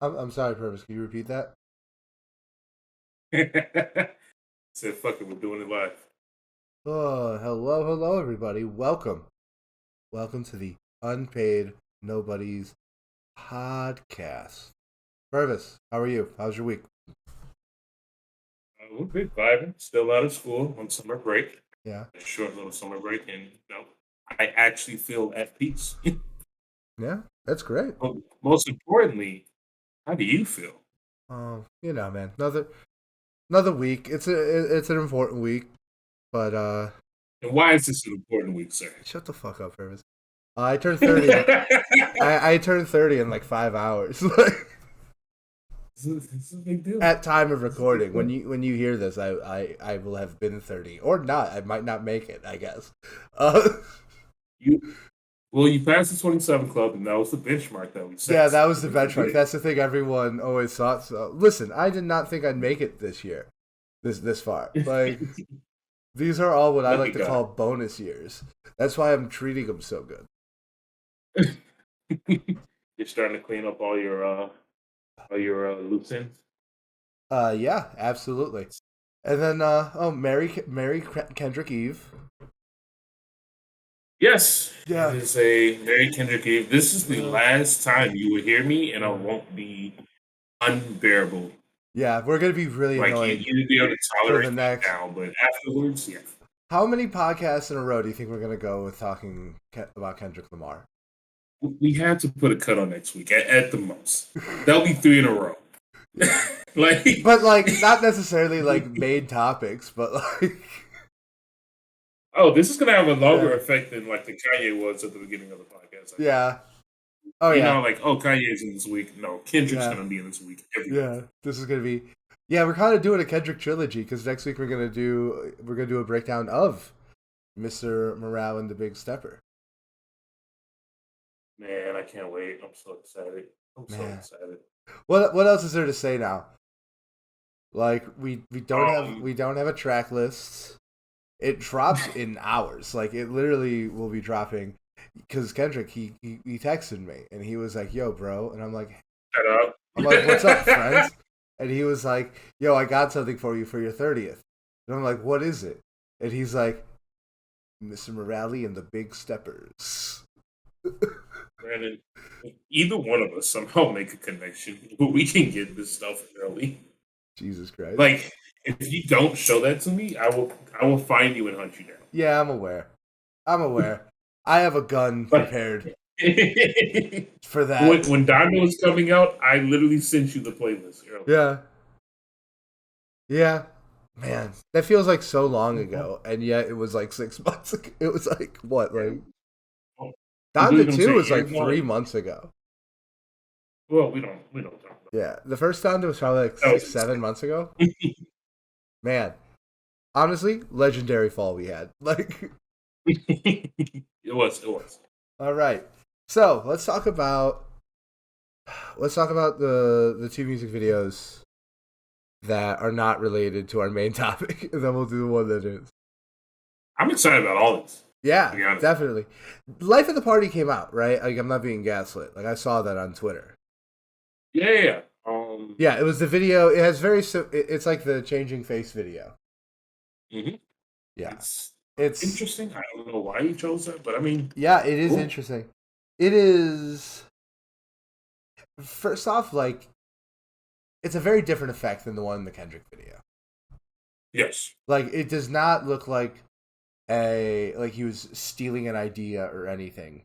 I'm sorry, Purvis. Can you repeat that? Said, fuck it, we're doing it live. Oh, hello, everybody. Welcome to the Unpaid Nobody's podcast. Purvis, how are you? How's your week? We're big vibing, still out of school on summer break. Yeah, A short little summer break, and I actually feel at peace. yeah, that's great. But most importantly, how do you feel? Man, another week. It's an important week, but And why is this an important week, sir? shut the fuck up, Purvis. I turned 30. I turned 30 in like 5 hours. This is a big deal. At time of recording, when you hear this, I will have been 30 or not. I might not make it. I guess. Uh, You you passed the 27 club, and that was the benchmark that we yeah, set. that So was the benchmark. That's the thing everyone always thought. So listen, I did not think I'd make it this year, this far. Like these are all what I Lucky like to guy. call bonus years. That's why I'm treating them so good. You're starting to clean up all your loose ends. Yeah, absolutely. And then Merry Kendrick Eve. Yes, it Yeah. is a Mary Kendrick Eve. This is the last time you will hear me, and I won't be unbearable. Yeah, we're gonna be really Like annoyed you'd be able to for the tolerate me next. now, but afterwards, yeah. How many podcasts in a row do you think we're gonna go with talking about Kendrick Lamar? We had to put a cut on next week at the most. That'll be three in a row. like, But like, not necessarily like main topics, but like, oh, this is gonna have a longer yeah, effect than like the Kanye was at the beginning of the podcast. I think. yeah, oh yeah, Like, oh, Kanye's in this week. No, Kendrick's yeah, gonna be in this week every week. yeah. This is gonna be, yeah. We're kind of doing a Kendrick trilogy because next week we're gonna do a breakdown of Mr. Morale and the Big Stepper. Man, I can't wait. I'm so excited. I'm so Man, excited. what else is there to say now? Like we don't have Um, we don't have a track list. It drops in hours. Like it literally will be dropping because Kendrick he texted me and he was like, "Yo, bro," and Shut up. I'm like, "What's up, friends?" And he was like, "Yo, I got something for you for your 30th." And I'm like, "What is it?" And he's like, "Mr. Morale and the Big Steppers." Brandon, either one of us somehow make a connection. We can get this stuff early. Jesus Christ. Like, if you don't show that to me, I will find you and hunt you down. Yeah, I'm aware. I'm aware. I have a gun Like, prepared when for that. when Diamond was coming out, I literally sent you the playlist early. Yeah. Yeah. Man, that feels like so long ago, and yet it was like 6 months ago. It was like what, like Oh, we Donda believe I'm 2 saying was years like long. 3 months ago. Well, we don't talk about Yeah, the first Donda was probably like that. six, 7 months ago. Man, honestly, legendary fall we had. Like, It was. all right, so let's talk about the two music videos that are not related to our main topic, and then we'll do the one that is. I'm excited about all this. To Yeah, be honest. definitely. Life of the Party came out, right? Like, I'm not being gaslit. Like, I saw that on Twitter. Yeah, yeah, yeah. Yeah, it was the video. It has it's like the changing face video. Mhm. Yeah, It's it's interesting. I don't know why you chose that, but I mean, yeah, it is cool. interesting. It is first off like it's a very different effect than the one in the Kendrick video. Yes. Like, it does not look like a like he was stealing an idea or anything.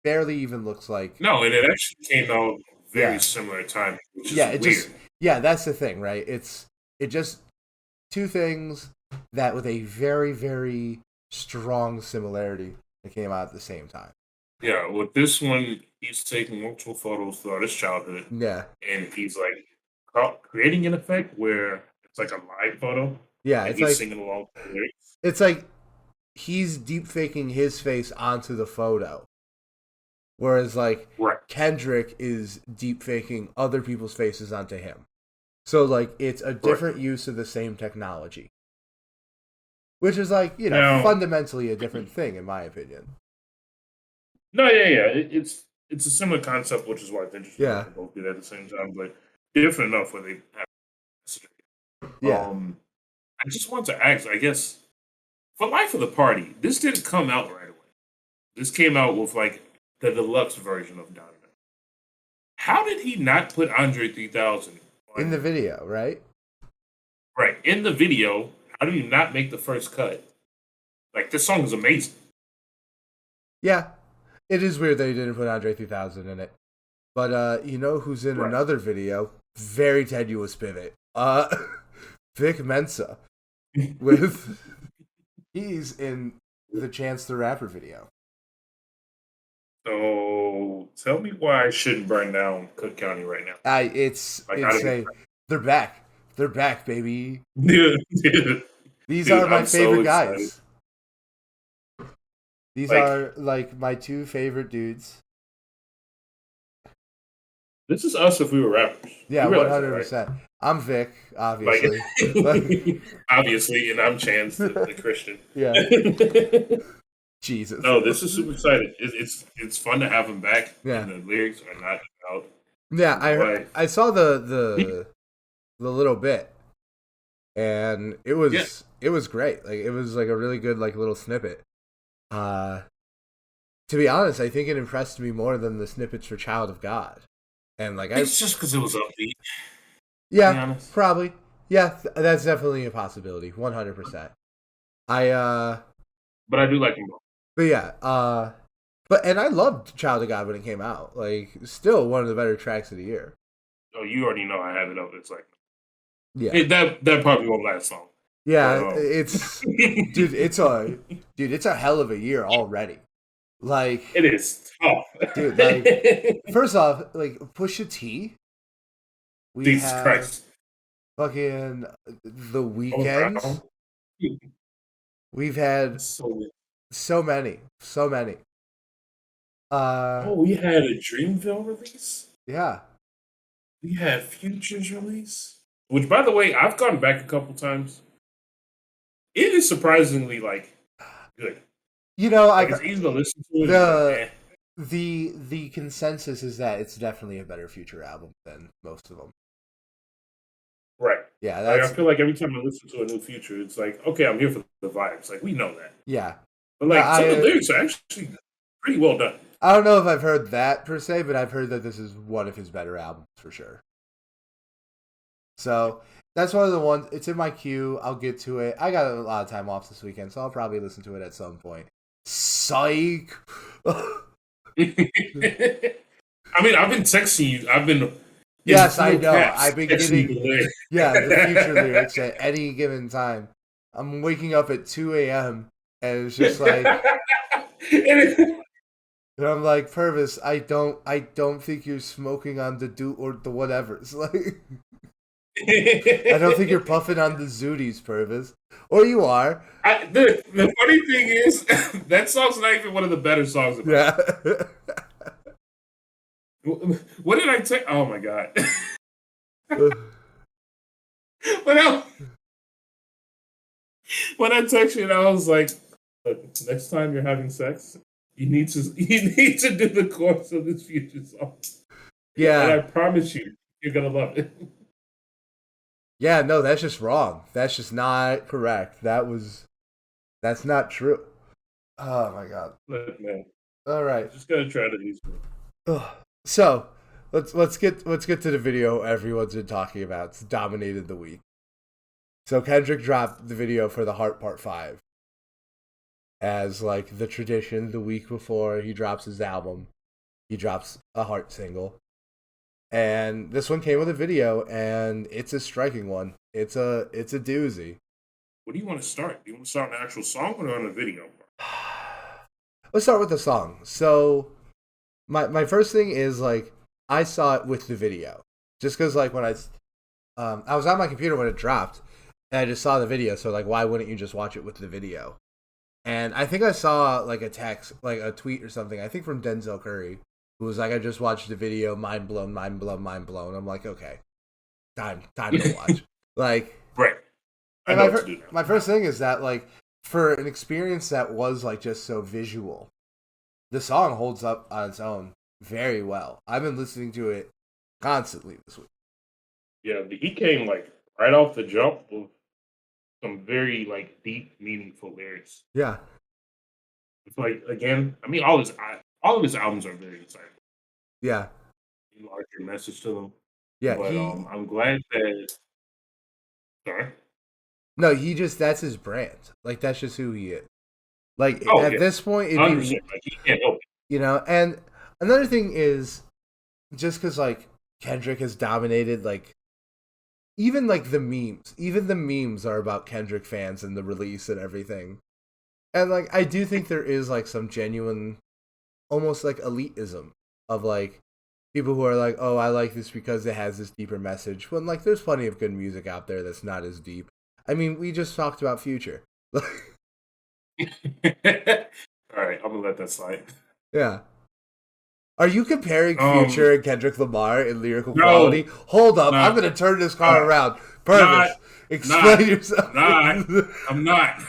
Barely even looks like. No, and it actually came out very Yeah, similar time, which is yeah. It just, weird. yeah. That's the thing, right? It just two things that with a very very strong similarity that came out at the same time. Yeah, with this one, he's taking multiple photos throughout his childhood, Yeah, and he's like creating an effect where it's like a live photo, yeah. and It's he's like singing along to the lyrics. it's like he's deep faking his face onto the photo, whereas like Right. Kendrick is deep faking other people's faces onto him. So like it's a Right. different use of the same technology, which is like Now, fundamentally a different thing in my opinion. no, yeah, yeah. It's it's a similar concept, which is why it's interesting. Yeah. They both do that at the same time, but different enough where they have. Yeah. I just want to ask. I guess for Life of the Party, this didn't come out right away. This came out with like the deluxe version of Dynamite. How did he not put Andre 3000 in the video, right? Right. In the video, how do you not make the first cut? Like, this song is amazing. Yeah. It is weird that he didn't put Andre 3000 in it. But you know who's in another video? Very tenuous pivot. Vic Mensa. He's in the Chance the Rapper video. So tell me why I shouldn't burn down Cook County right now. They're back. They're back, baby. These Dude, are my I'm favorite so guys. These are like my two favorite dudes. This is us if we were rappers. Yeah, 100%. Right? I'm Vic, obviously. Obviously, and I'm Chance, the Christian. Yeah. Jesus. No, this is super exciting. It's fun to have him back. Yeah. And the lyrics are not out. Yeah, I saw the little bit, and it was great. Like, it was like a really good like little snippet. To be honest, I think it impressed me more than the snippets for Child of God. And like, it's just because it was upbeat. Yeah, probably. Yeah, that's definitely a possibility. 100%. But I do like him both. But yeah, and I loved Child of God when it came out. Like, still one of the better tracks of the year. Oh, you already know I have it up. It's like, yeah, that probably won't last long. Yeah, it's it's a hell of a year already. Like, it is tough, dude. Like, first off, like Pusha T. Jesus Christ. Fucking The Weeknd. We've had so many. We had a Dreamville release. Yeah. We had Future's release. Which, by the way, I've gone back a couple times. It is surprisingly like good. You know, like, it's easy to listen to. The consensus is that it's definitely a better Future album than most of them. Right. Yeah, like, I feel like every time I listen to a new Future, it's like, okay, I'm here for the vibes. Like, we know that. Yeah. But like some of the lyrics are actually pretty well done. I don't know if I've heard that per se, but I've heard that this is one of his better albums for sure. So that's one of the ones. It's in my queue. I'll get to it. I got a lot of time off this weekend, so I'll probably listen to it at some point. Psych. I mean, I've been texting you. I've been. Yes, I know. I've been getting the Future lyrics at any given time. I'm waking up at 2 a.m. and it's just like, and I'm like, Purvis, I don't think you're smoking on the or the whatever. It's like, I don't think you're puffing on the Zooties, Purvis, or you are. The funny thing is, that song's not even one of the better songs. Yeah. What did I take? Oh my god! When I text you, and I was like, "Next time you're having sex, you need to do the chorus of this Future song." Yeah, and I promise you're gonna love it. Yeah, no, that's just wrong. That's just not correct. That's not true. Oh my god. Look, man. All right, just gotta try to use it. So let's get to the video everyone's been talking about. It's dominated the week. So Kendrick dropped the video for the Heart Part 5. As like the tradition, the week before he drops his album, he drops a Heart single. And this one came with a video, and it's a striking one. It's a doozy. What do you want to start? Do you want to start on the actual song or on the video? Let's start with the song. So my first thing is like I saw it with the video, just because like when I was on my computer when it dropped, and I just saw the video. So like, why wouldn't you just watch it with the video? And I think I saw like a text, like a tweet or something. I think from Denzel Curry, who was like, "I just watched the video, mind blown, mind blown, mind blown." I'm like, okay, time to watch. Like, right. My first thing is that like for an experience that was like just so visual, the song holds up on its own very well. I've been listening to it constantly this week. Yeah, he came like right off the jump with some very like deep, meaningful lyrics. Yeah. It's like again, I mean, all of his albums are very insightful. Yeah. Larger message to them. Yeah. But I'm glad that. Sorry. No, that's his brand. Like that's just who he is. Like at this point, like he can't help it. You know, and another thing is just because like Kendrick has dominated, like even like the memes are about Kendrick fans and the release and everything. And like I do think there is like some genuine, almost like elitism of like people who are like, oh, I like this because it has this deeper message. When like there's plenty of good music out there that's not as deep. I mean, we just talked about Future. All right, I'm gonna let that slide. Yeah. Are you comparing Future and Kendrick Lamar in lyrical quality? Hold up, I'm gonna turn this car around. Purvis, explain yourself. I'm not.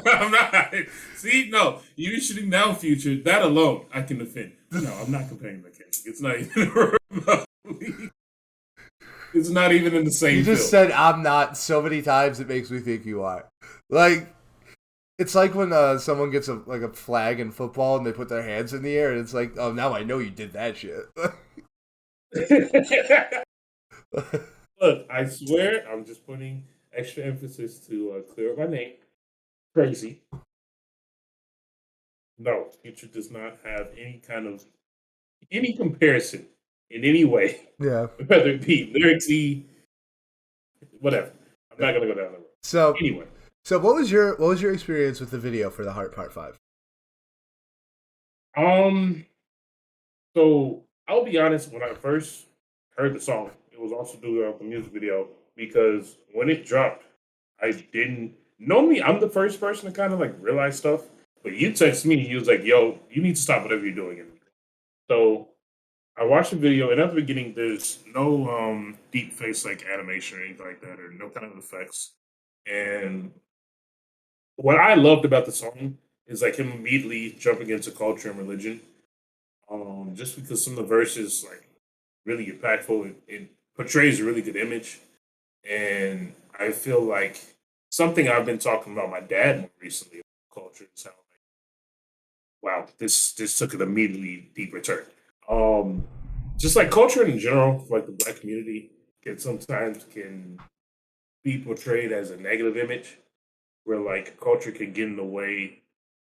I'm not. See, no, you shooting down Future. That alone, I can defend. No, I'm not comparing the Kendrick. It's not even. It's not even in the same. You just said I'm not so many times. It makes me think you are. Like, it's like when someone gets a flag in football and they put their hands in the air, and it's like, oh, now I know you did that shit. Look, I swear, I'm just putting extra emphasis to clear up my name. Crazy. No, Future does not have any comparison in any way. Yeah. Whether it be lyricsy, whatever. I'm not gonna go down that road. So anyway. So what was your experience with the video for The Heart Part 5? So I'll be honest, when I first heard the song, it was also due to the music video, because when it dropped, I didn't normally I'm the first person to kind of like realize stuff, but you texted me and you was like, yo, you need to stop whatever you're doing. So I watched the video, and at the beginning there's no deep face like animation or anything like that, or no kind of effects. And what I loved about the song is like him immediately jumping into culture and religion. Just because some of the verses like really impactful, it portrays a really good image. And I feel like something I've been talking about my dad more recently, culture, is how like, wow, this took an immediately deeper turn. Just like culture in general, like the Black community sometimes can be portrayed as a negative image, where like culture can get in the way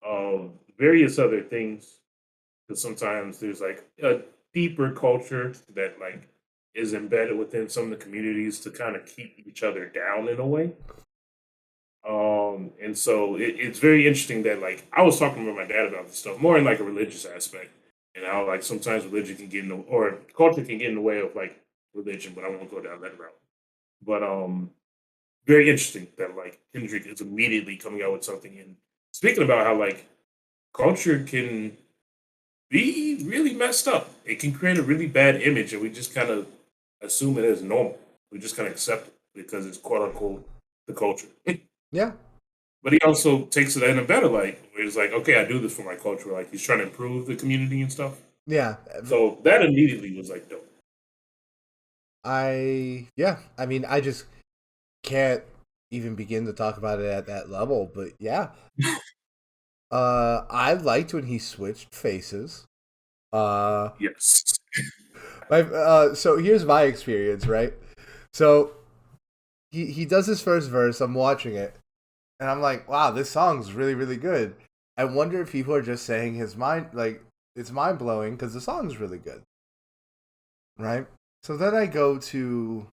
of various other things. Because sometimes there's like a deeper culture that like is embedded within some of the communities to kind of keep each other down in a way. And so it's very interesting that like I was talking with my dad about this stuff more in like a religious aspect, and how like sometimes religion can get in the, or culture can get in the way of like religion, but I won't go down that route. But very interesting that like Kendrick is immediately coming out with something, and speaking about how like culture can be really messed up. It can create a really bad image, and we just kind of assume it as normal. We just kind of accept it because it's quote unquote the culture. Yeah. But he also takes it in a better light, where it's like, okay, I do this for my culture. Like he's trying to improve the community and stuff. Yeah. So that immediately was like dope. I mean, I just can't even begin to talk about it at that level, but yeah. I liked when he switched faces. Yes. So here's my experience, right? So he does his first verse, I'm watching it, and I'm like, wow, this song's really, really good. I wonder if people are just saying his mind, like, it's mind blowing because the song's really good. Right? So then I go to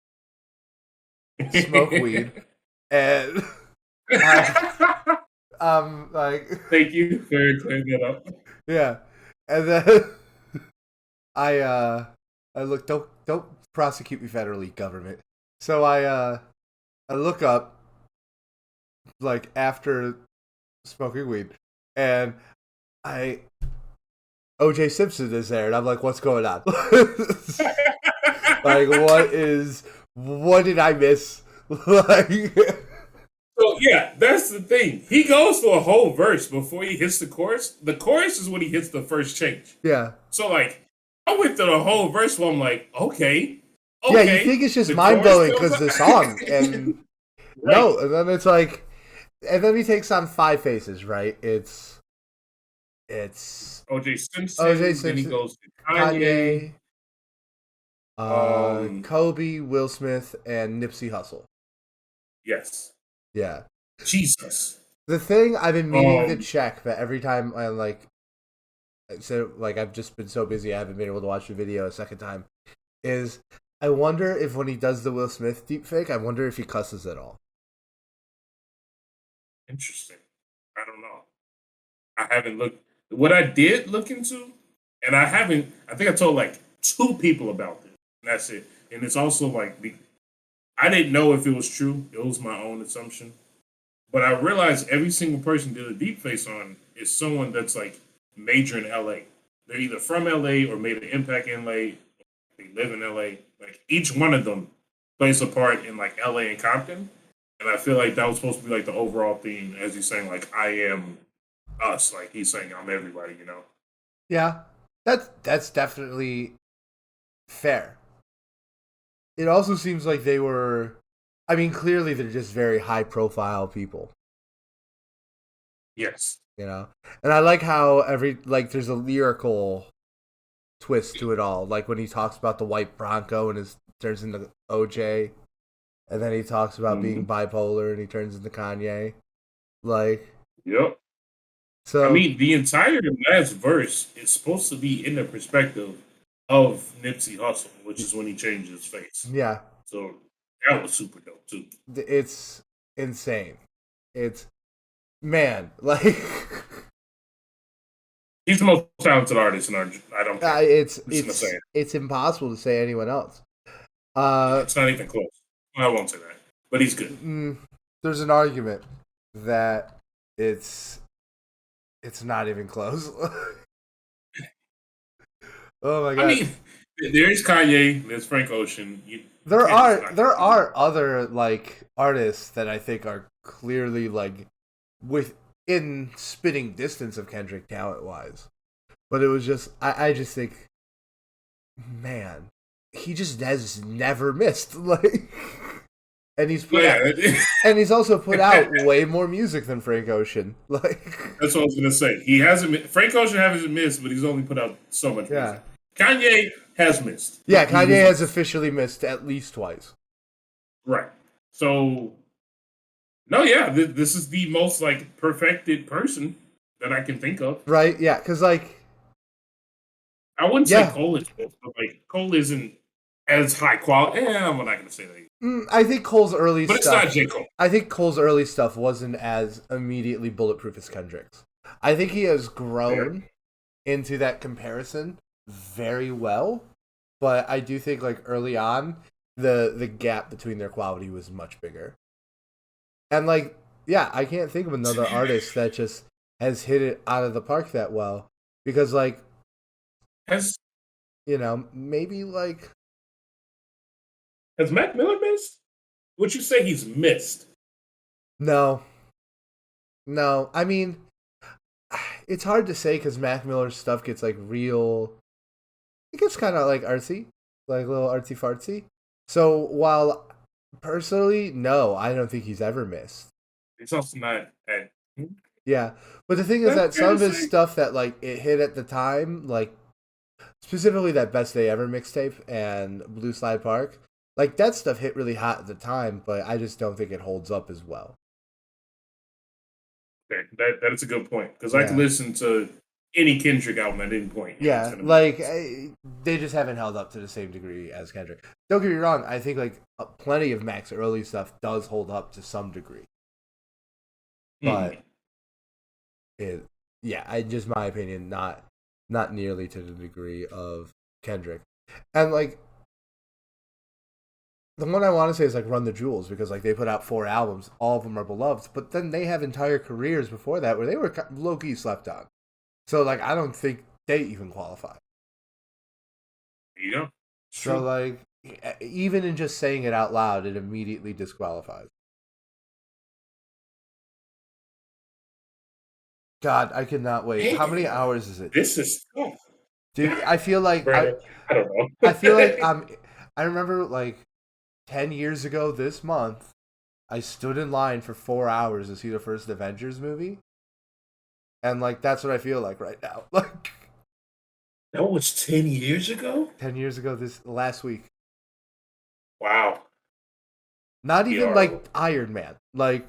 smoke weed, and I'm like, thank you for clearing that up. Yeah, and then I look, don't prosecute me federally, government. So I look up like after smoking weed, and OJ Simpson is there, and I'm like, what's going on? Like, what did I miss? Like, so yeah, that's the thing. He goes for a whole verse before he hits the chorus. The chorus is when he hits the first change. Yeah. So like, I went through the whole verse where I'm like, okay, Yeah, you think okay. it's just The mind chorus blowing comes because up. the song, and Right. no, and then it's like, and then he takes on Five Faces, right? It's OJ OJ Simpson. Then he Simpson, goes to Kanye. Kanye, Um, Kobe, Will Smith, and Nipsey Hussle. yes. Yeah. Jesus. The thing I've been meaning to Um, check, but every time I I've just been so busy I haven't been able to watch the video a second time, is I wonder if when he does the Will Smith deepfake, I wonder if he cusses at all. interesting. I don't know. I haven't looked. What I did look into, and I haven't. I think I told like two people about this. And that's it. And it's also like I didn't know if it was true. It was my own assumption. But I realized every single person did a deep face on is someone that's like major in LA. They're either from LA or made an impact in LA. They live in LA. Like each one of them plays a part in like LA and Compton. And I feel like that was supposed to be like the overall theme, as he's saying, like I am us. Like he's saying I'm everybody, you know. Yeah, that's definitely fair. It also seems like they were. I mean, clearly they're just very high profile people, Yes. you know. And I like how there's a lyrical twist to it all. Like when he talks about the white Bronco and his turns into OJ, and then he talks about being bipolar and he turns into Kanye. Like, Yep. I so mean, the entire last verse is supposed to be in the perspective of Nipsey Hussle, which is when he changed his face. yeah, So that was super dope too. it's insane. It's man, like He's the most talented artist in our. I don't care. I'm just gonna say it. it's impossible to say anyone else. It's not even close. I won't say that, but he's good. There's an argument that it's not even close. Oh my god! I mean, there's Kanye, there's Frank Ocean. There are other like artists that I think are clearly like within spitting distance of Kendrick talent wise, but it was just I just think, man, he just has never missed like, and he's put out, and he's also put out way more music than Frank Ocean. Like that's what I was gonna say. He hasn't. Frank Ocean hasn't missed, but he's only put out so much music. Kanye has missed. Yeah, Kanye has officially missed at least twice. Right. So, no, yeah, this is the most like perfected person that I can think of. Right? Yeah, because like I wouldn't say Cole is, but like Cole isn't as high quality. I'm not going to say that. I think Cole's early but stuff. But it's not J. Cole. I think Cole's early stuff wasn't as immediately bulletproof as Kendrick's. I think he has grown into that comparison very well, but I do think like early on the gap between their quality was much bigger. And like, yeah, I can't think of another artist that just has hit it out of the park that well, because like maybe like has Mac Miller missed? Would you say he's missed? No, I mean, it's hard to say because Mac Miller's stuff gets like real. It gets kind of like artsy, like a little artsy fartsy. So while personally, no, I don't think he's ever missed. It's also not. Yeah, but the thing is that some of his stuff that like it hit at the time, like specifically that Best Day Ever mixtape and Blue Slide Park, like that stuff hit really hot at the time, but I just don't think it holds up as well. Okay, that is a good point because I can listen to any Kendrick album at any point. Yeah, like they just haven't held up to the same degree as Kendrick. Don't get me wrong, I think like plenty of Mac's early stuff does hold up to some degree, but just my opinion, not nearly to the degree of Kendrick. And like the one I want to say is like Run the Jewels, because like they put out 4 albums, all of them are beloved, but then they have entire careers before that where they were low-key slept on. So like I don't think they even qualify. Yeah. So like even in just saying it out loud, it immediately disqualifies. God, I cannot wait. How many hours is it? This is tough. Dude, I feel like Brandon, I don't know. I feel like I remember like 10 years ago this month, I stood in line for 4 hours to see the first Avengers movie. And like that's what I feel like right now. Like That was 10 years ago? 10 years ago this last week. Wow. Not Yeah, even like Iron Man, like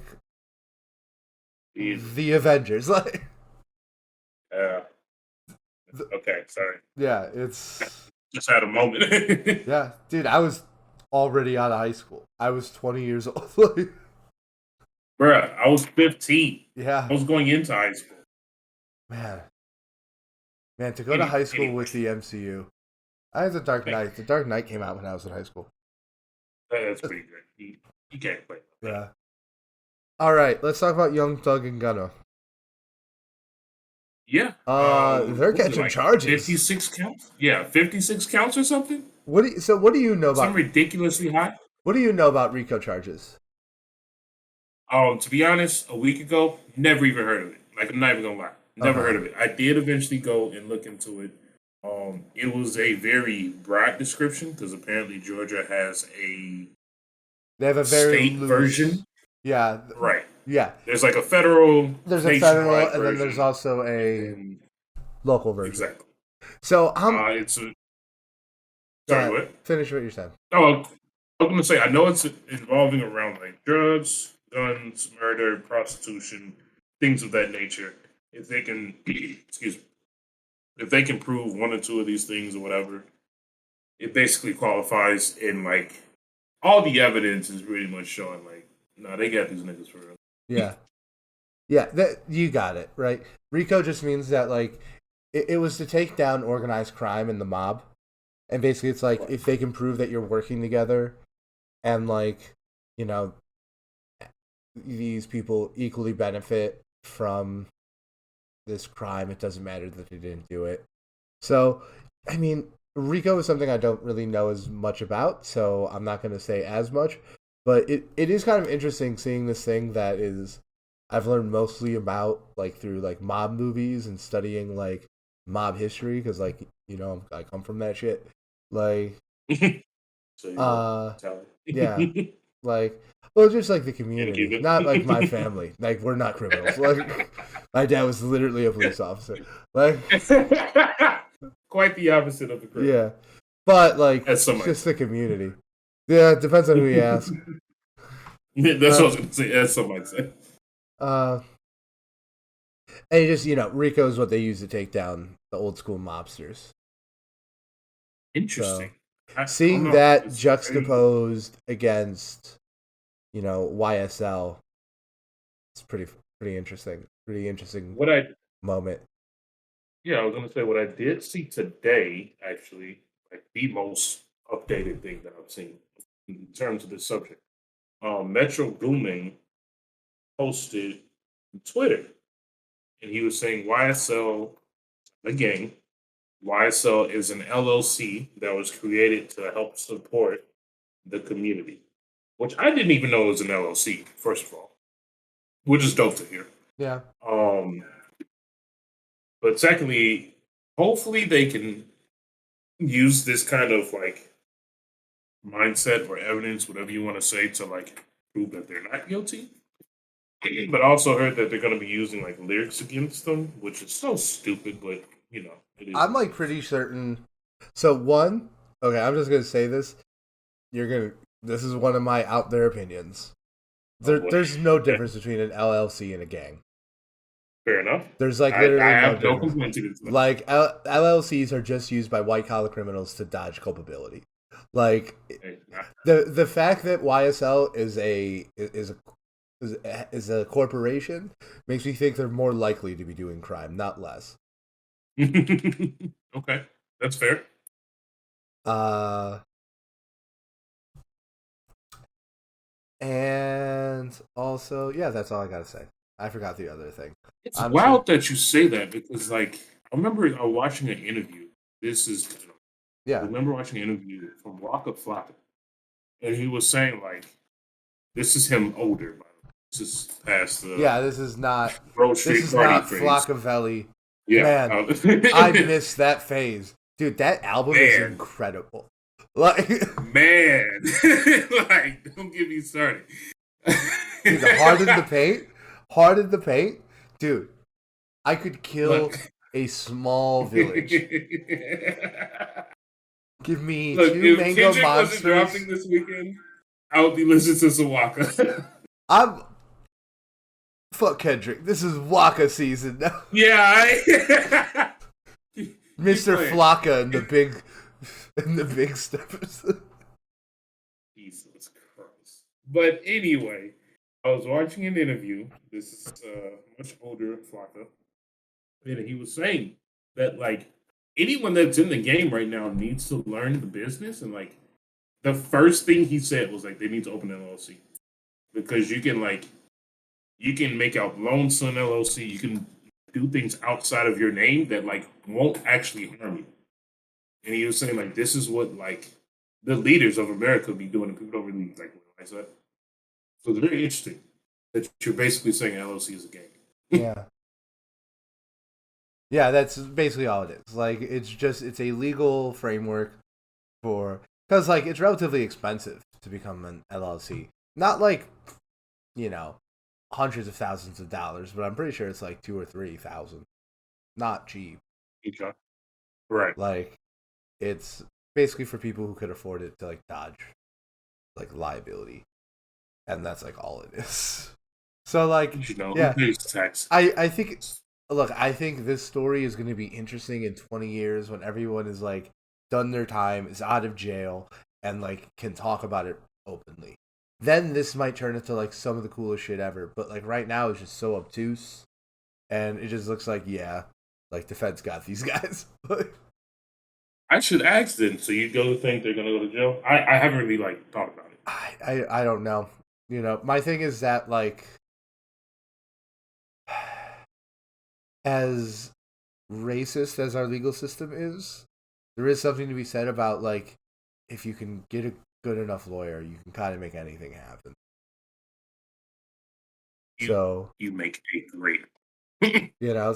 Jesus. the Avengers. Like Okay, sorry. yeah, it's Just had a moment. yeah, dude, I was already out of high school. I was 20 years old. Like, Bruh, I was 15. yeah, I was going into high school. man, to go to high school with the MCU. I had The Dark Knight. The Dark Knight came out when I was in high school. That's pretty good. You can't play. Yeah. All right, let's talk about Young Thug and Gunna. Yeah. They're catching charges. 56 counts? Yeah, 56 counts or something? What do you know about Something ridiculously high? What do you know about RICO charges? To be honest, a week ago, never even heard of it. Like, I'm not even gonna lie. Never heard of it. I did eventually go and look into it. It was a very broad description because apparently Georgia has They have a very state version. Yeah. Right. Yeah. There's like a federal. There's a federal, and version, then there's also a local version. Exactly. So it's a. Sorry, what? Finish what you're saying. Oh, I was gonna say I know it's involving around like drugs, guns, murder, prostitution, things of that nature. If they can, excuse me, if they can prove one or two of these things or whatever, it basically qualifies. And like all the evidence is pretty much showing like, no, they got these niggas for real. Yeah. Yeah, that you got it, right? RICO just means that like it was to take down organized crime and the mob. And basically it's like if they can prove that you're working together and like, you know, these people equally benefit from this crime, it doesn't matter that they didn't do it. So, I mean, RICO is something I don't really know as much about, so I'm not going to say as much. But it is kind of interesting seeing this thing that is I've learned mostly about like through like mob movies and studying like mob history because like you know I come from that shit. Like, yeah, like well, just like the community, not like my family. Like we're not criminals. Like my dad was literally a police officer. Like quite the opposite of the criminal. Yeah, but like it's just the community. Yeah, it depends on who you ask. That's what I was going to say. That's what I say. And just, you know, RICO is what they use to take down the old school mobsters. Interesting. So, seeing that juxtaposed against, you know, YSL, it's pretty interesting. Pretty interesting moment. Yeah, I was going to say what I did see today, actually, like the most updated thing that I've seen in terms of this subject. Metro Boomin posted on Twitter, and he was saying YSL, a gang, YSL is an LLC that was created to help support the community, which I didn't even know was an LLC, first of all, which is dope to hear. Yeah. But secondly, hopefully they can use this kind of like mindset or evidence, whatever you want to say, to like prove that they're not guilty. But also heard that they're going to be using like lyrics against them, which is so stupid, but you know, it is. I'm like pretty certain. So one, okay, I'm just going to say this. This is one of my out there opinions. There's no difference between an LLC and a gang. Fair enough. There's like literally I have no complaints against them. Like LLCs are just used by white collar criminals to dodge culpability. Like the fact that YSL is a corporation makes me think they're more likely to be doing crime, not less. Okay, that's fair. And also, yeah, that's all I gotta say. I forgot the other thing. It's wild that you say that because, like, I remember watching an interview. I remember watching an interview from Waka Flocka, and he was saying like, "This is him older, by the way. This is past the this is not Grove Street this is party not phase. Flockavelli." Yeah, man, I missed that phase. Dude, that album is Man. incredible. Like, Man. Like, don't get me started. dude, Hard in the Paint. Hard in the Paint. Dude, I could kill a small village. Give me Look, two if mango Kendrick wasn't monsters. dropping this weekend, I would be listening to some Waka. Fuck Kendrick. This is Waka season now. Yeah, Mr. Flocka and the big steppers. Jesus Christ. But anyway, I was watching an interview. This is much older Flocka. And he was saying that like anyone that's in the game right now needs to learn the business, and like the first thing he said was like they need to open an LLC. Because you can make out loans to an LLC, you can do things outside of your name that like won't actually harm you. And he was saying like this is what like the leaders of America be doing, and people don't really like realize that. So it's very interesting that you're basically saying LLC is a game. Yeah. Yeah, that's basically all it is. Like, it's a legal framework because like it's relatively expensive to become an LLC. Not like, hundreds of thousands of dollars, but I'm pretty sure it's like 2,000 or 3,000. Not cheap. Okay. Right. Like, it's basically for people who could afford it to like dodge like liability, and that's like all it is. So like, yeah, who pays tax? I think. Look, I think this story is going to be interesting in 20 years when everyone is like done their time, is out of jail, and like can talk about it openly. Then this might turn into like some of the coolest shit ever. But like right now, it's just so obtuse, and it just looks like like the feds got these guys. I should ask them. So you go to think they're going to go to jail? I haven't really like thought about it. I don't know. My thing is that like, as racist as our legal system is, there is something to be said about like, if you can get a good enough lawyer, you can kind of make anything happen. You make a great.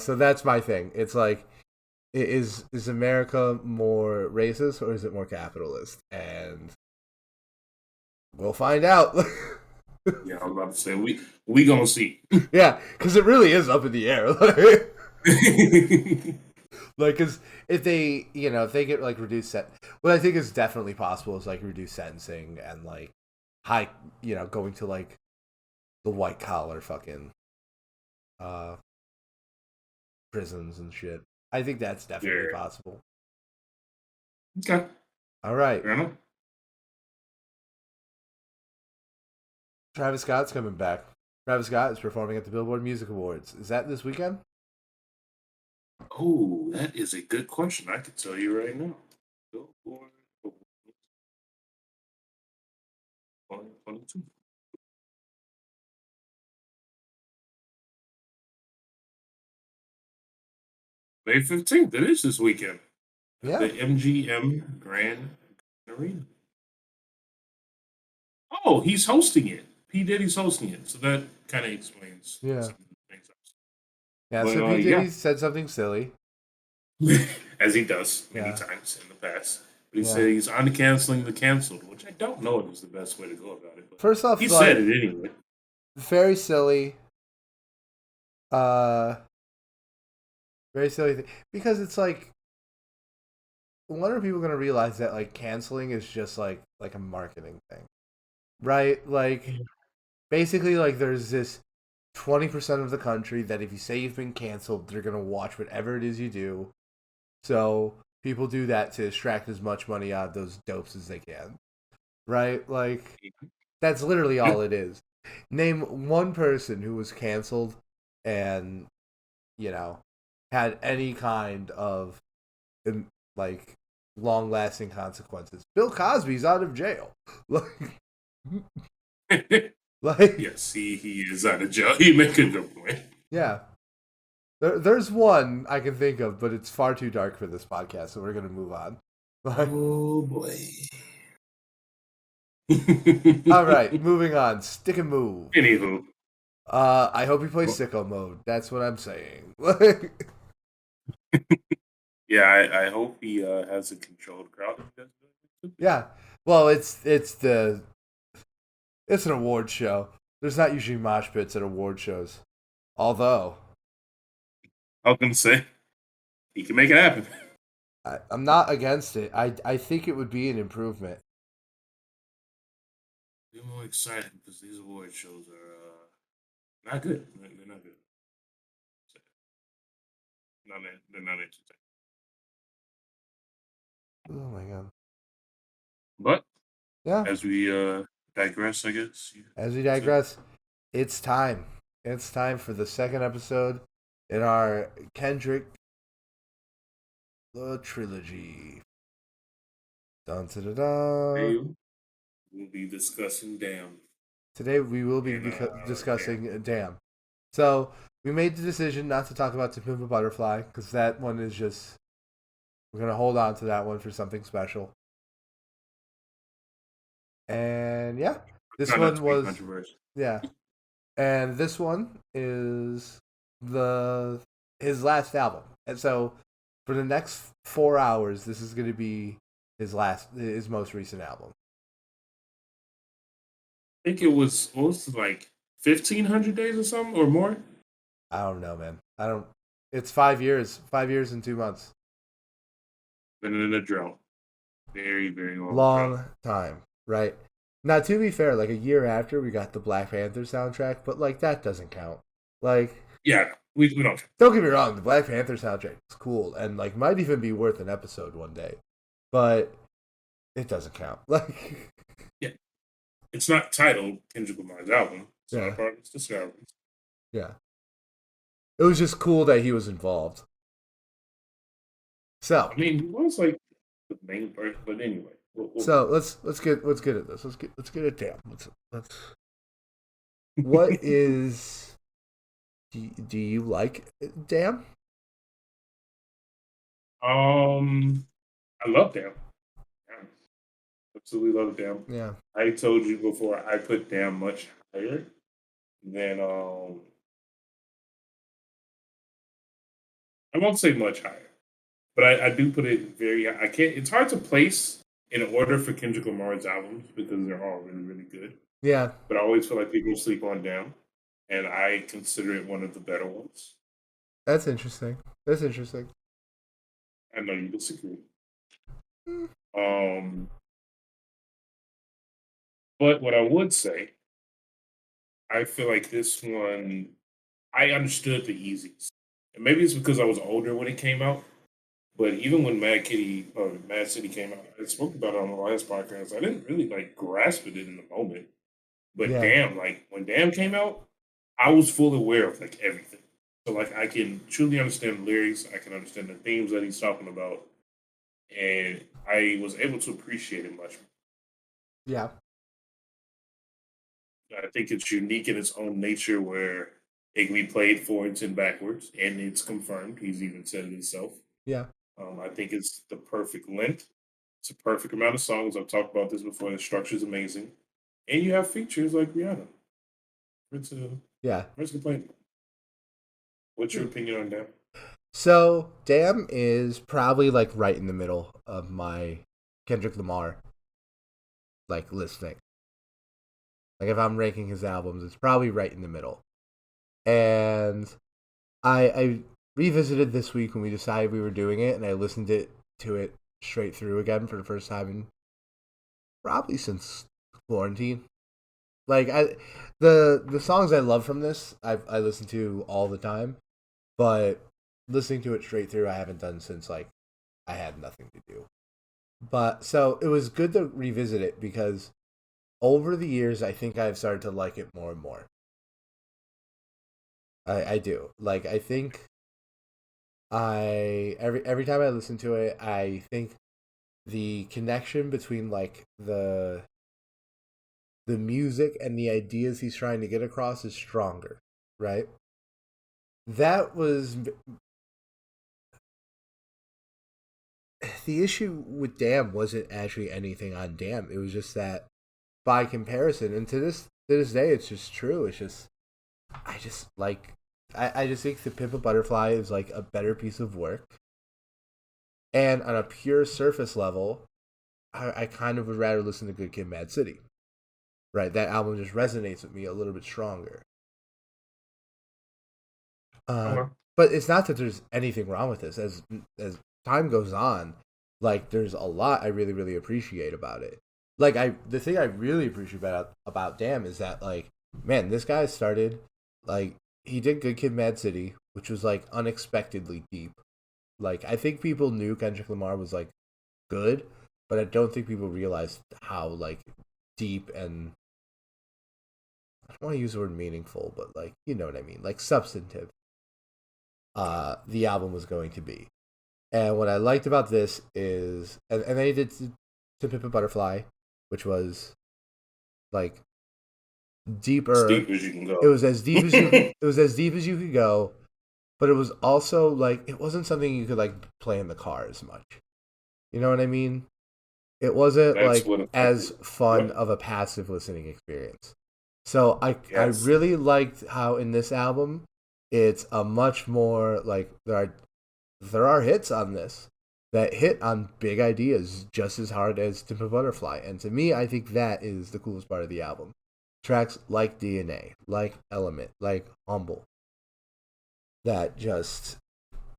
So that's my thing. It's like, is America more racist or is it more capitalist? And we'll find out. Yeah, I was about to say we gonna see. Yeah, because it really is up in the air. Like, because if they get like reduced what I think is definitely possible is like reduced sentencing and like high, going to like the white collar fucking prisons and shit. I think that's definitely possible. Okay. All right. Fair enough. Travis Scott's coming back. Travis Scott is performing at the Billboard Music Awards. Is that this weekend? Oh, that is a good question. I can tell you right now. Billboard 2022. May 15th. It is this weekend. Yeah. The MGM Grand Arena. Oh, he's hosting it. P. Diddy's hosting it. So that kind of explains some things. Yeah, so P. Diddy said something silly. As he does many times in the past. But he said he's uncanceling the canceled, which I don't know if is the best way to go about it. But first off, he said it anyway. Very silly. Very silly thing. Because it's like, when are people going to realize that like canceling is just like a marketing thing? Right? Like, basically, like, there's this 20% of the country that if you say you've been canceled, they're going to watch whatever it is you do. So people do that to extract as much money out of those dopes as they can. Right? Like, that's literally all it is. Name one person who was canceled and, had any kind of, like, long-lasting consequences. Bill Cosby's out of jail. Like, yes, he is out of jail. He make a good point. Yeah. There's one I can think of, but it's far too dark for this podcast, so we're going to move on. Oh, boy. All right, moving on. Stick and move. Anywho. I hope he plays sicko mode. That's what I'm saying. Yeah, I hope he has a controlled crowd. Yeah. Well, it's an award show. There's not usually mosh pits at award shows. Although I was gonna say he can make it happen. I'm not against it. I think it would be an improvement. I'm more excited because these award shows are not good. They're not good. They're not entertaining. Oh my god. But Yeah. as we digress, I guess. As we digress, it's time. It's time for the second episode in our Kendrick the trilogy. Dun, da, da, da. Today we'll be discussing Damn. Today we will be And discussing Damn. Damn. So we made the decision not to talk about To Pimp a Butterfly because that one is just we're gonna hold on to that one for something special. And yeah, this one was controversial. yeah, and this one is his last album, and so for the next 4 hours, this is gonna be his most recent album. I think it was like 1,500 days or something or more. I don't know, man. I don't. It's 5 years. 5 years and 2 months. Been in a drought. Very, very long time, right? Now, to be fair, like a year after we got the Black Panther soundtrack, but like that doesn't count. Like, yeah, we don't. Don't get me wrong, the Black Panther soundtrack is cool and like might even be worth an episode one day, but it doesn't count. Like, yeah, it's not titled Kendrick Lamar's album. It's yeah. not part of its discovery. Yeah, it was just cool that he was involved. So, I mean, he was like the main person, but anyway. So let's get at this. Let's get it down. Let's. What is? Do you like Damn? I love Damn. Absolutely love Damn. Yeah. I told you before I put Damn much higher than I won't say much higher, but I do put it very. I can't. It's hard to place in order for Kendrick Lamar's albums because they're all really, really good. Yeah. But I always feel like people sleep on Damn, and I consider it one of the better ones. That's interesting. I know you disagree. Mm. But what I would say, I feel like this one, I understood the Easies. And maybe it's because I was older when it came out. But even when Mad City came out, I spoke about it on the last podcast. I didn't really like grasp it in the moment. But Damn, like when Damn came out, I was fully aware of like everything. So like I can truly understand the lyrics, I can understand the themes that he's talking about, and I was able to appreciate it much more. Yeah. I think it's unique in its own nature where it can be played forwards and backwards, and it's confirmed. He's even said it himself. Yeah. I think it's the perfect length. It's a perfect amount of songs. I've talked about this before. The structure is amazing. And you have features like Rihanna. Where's complaint? What's your opinion on Damn? So, Damn is probably like right in the middle of my Kendrick Lamar like listing. Like if I'm ranking his albums, it's probably right in the middle. And I revisited this week when we decided we were doing it, and I listened to it straight through again for the first time in probably since quarantine. Like the songs I love from this, I listen to all the time, but listening to it straight through, I haven't done since like I had nothing to do. But so it was good to revisit it because over the years, I think I've started to like it more and more. I do. Like I think every time I listen to it, I think the connection between like the music and the ideas he's trying to get across is stronger, right? That was the issue with Damn wasn't actually anything on Damn. It was just that by comparison, and to this day, it's just true. It's just I just like I just think The Pimp a Butterfly is like a better piece of work. And on a pure surface level, I kind of would rather listen to Good Kid, Mad City. Right, that album just resonates with me a little bit stronger. Uh, Okay. but it's not that there's anything wrong with this. As time goes on, like there's a lot I really really appreciate about it. Like the thing I really appreciate about Damn is that like man, this guy started like he did Good Kid, Mad City, which was like unexpectedly deep. Like I think people knew Kendrick Lamar was like good, but I don't think people realized how like deep and I don't want to use the word meaningful, but like you know what I mean, like substantive. The album was going to be. And what I liked about this is, and they did To Pimp a Butterfly, which was like As deeper. deep as you can go. It was as deep as you. It was as deep as you could go, but it was also like it wasn't something you could like play in the car as much. You know what I mean? It wasn't That's like what affected. as fun Yep. of a passive listening experience. So I Yes. really liked how in this album it's a much more like there are hits on this that hit on big ideas just as hard as Timber Butterfly. And to me, I think that is the coolest part of the album. Tracks like DNA, like Element, like Humble, that just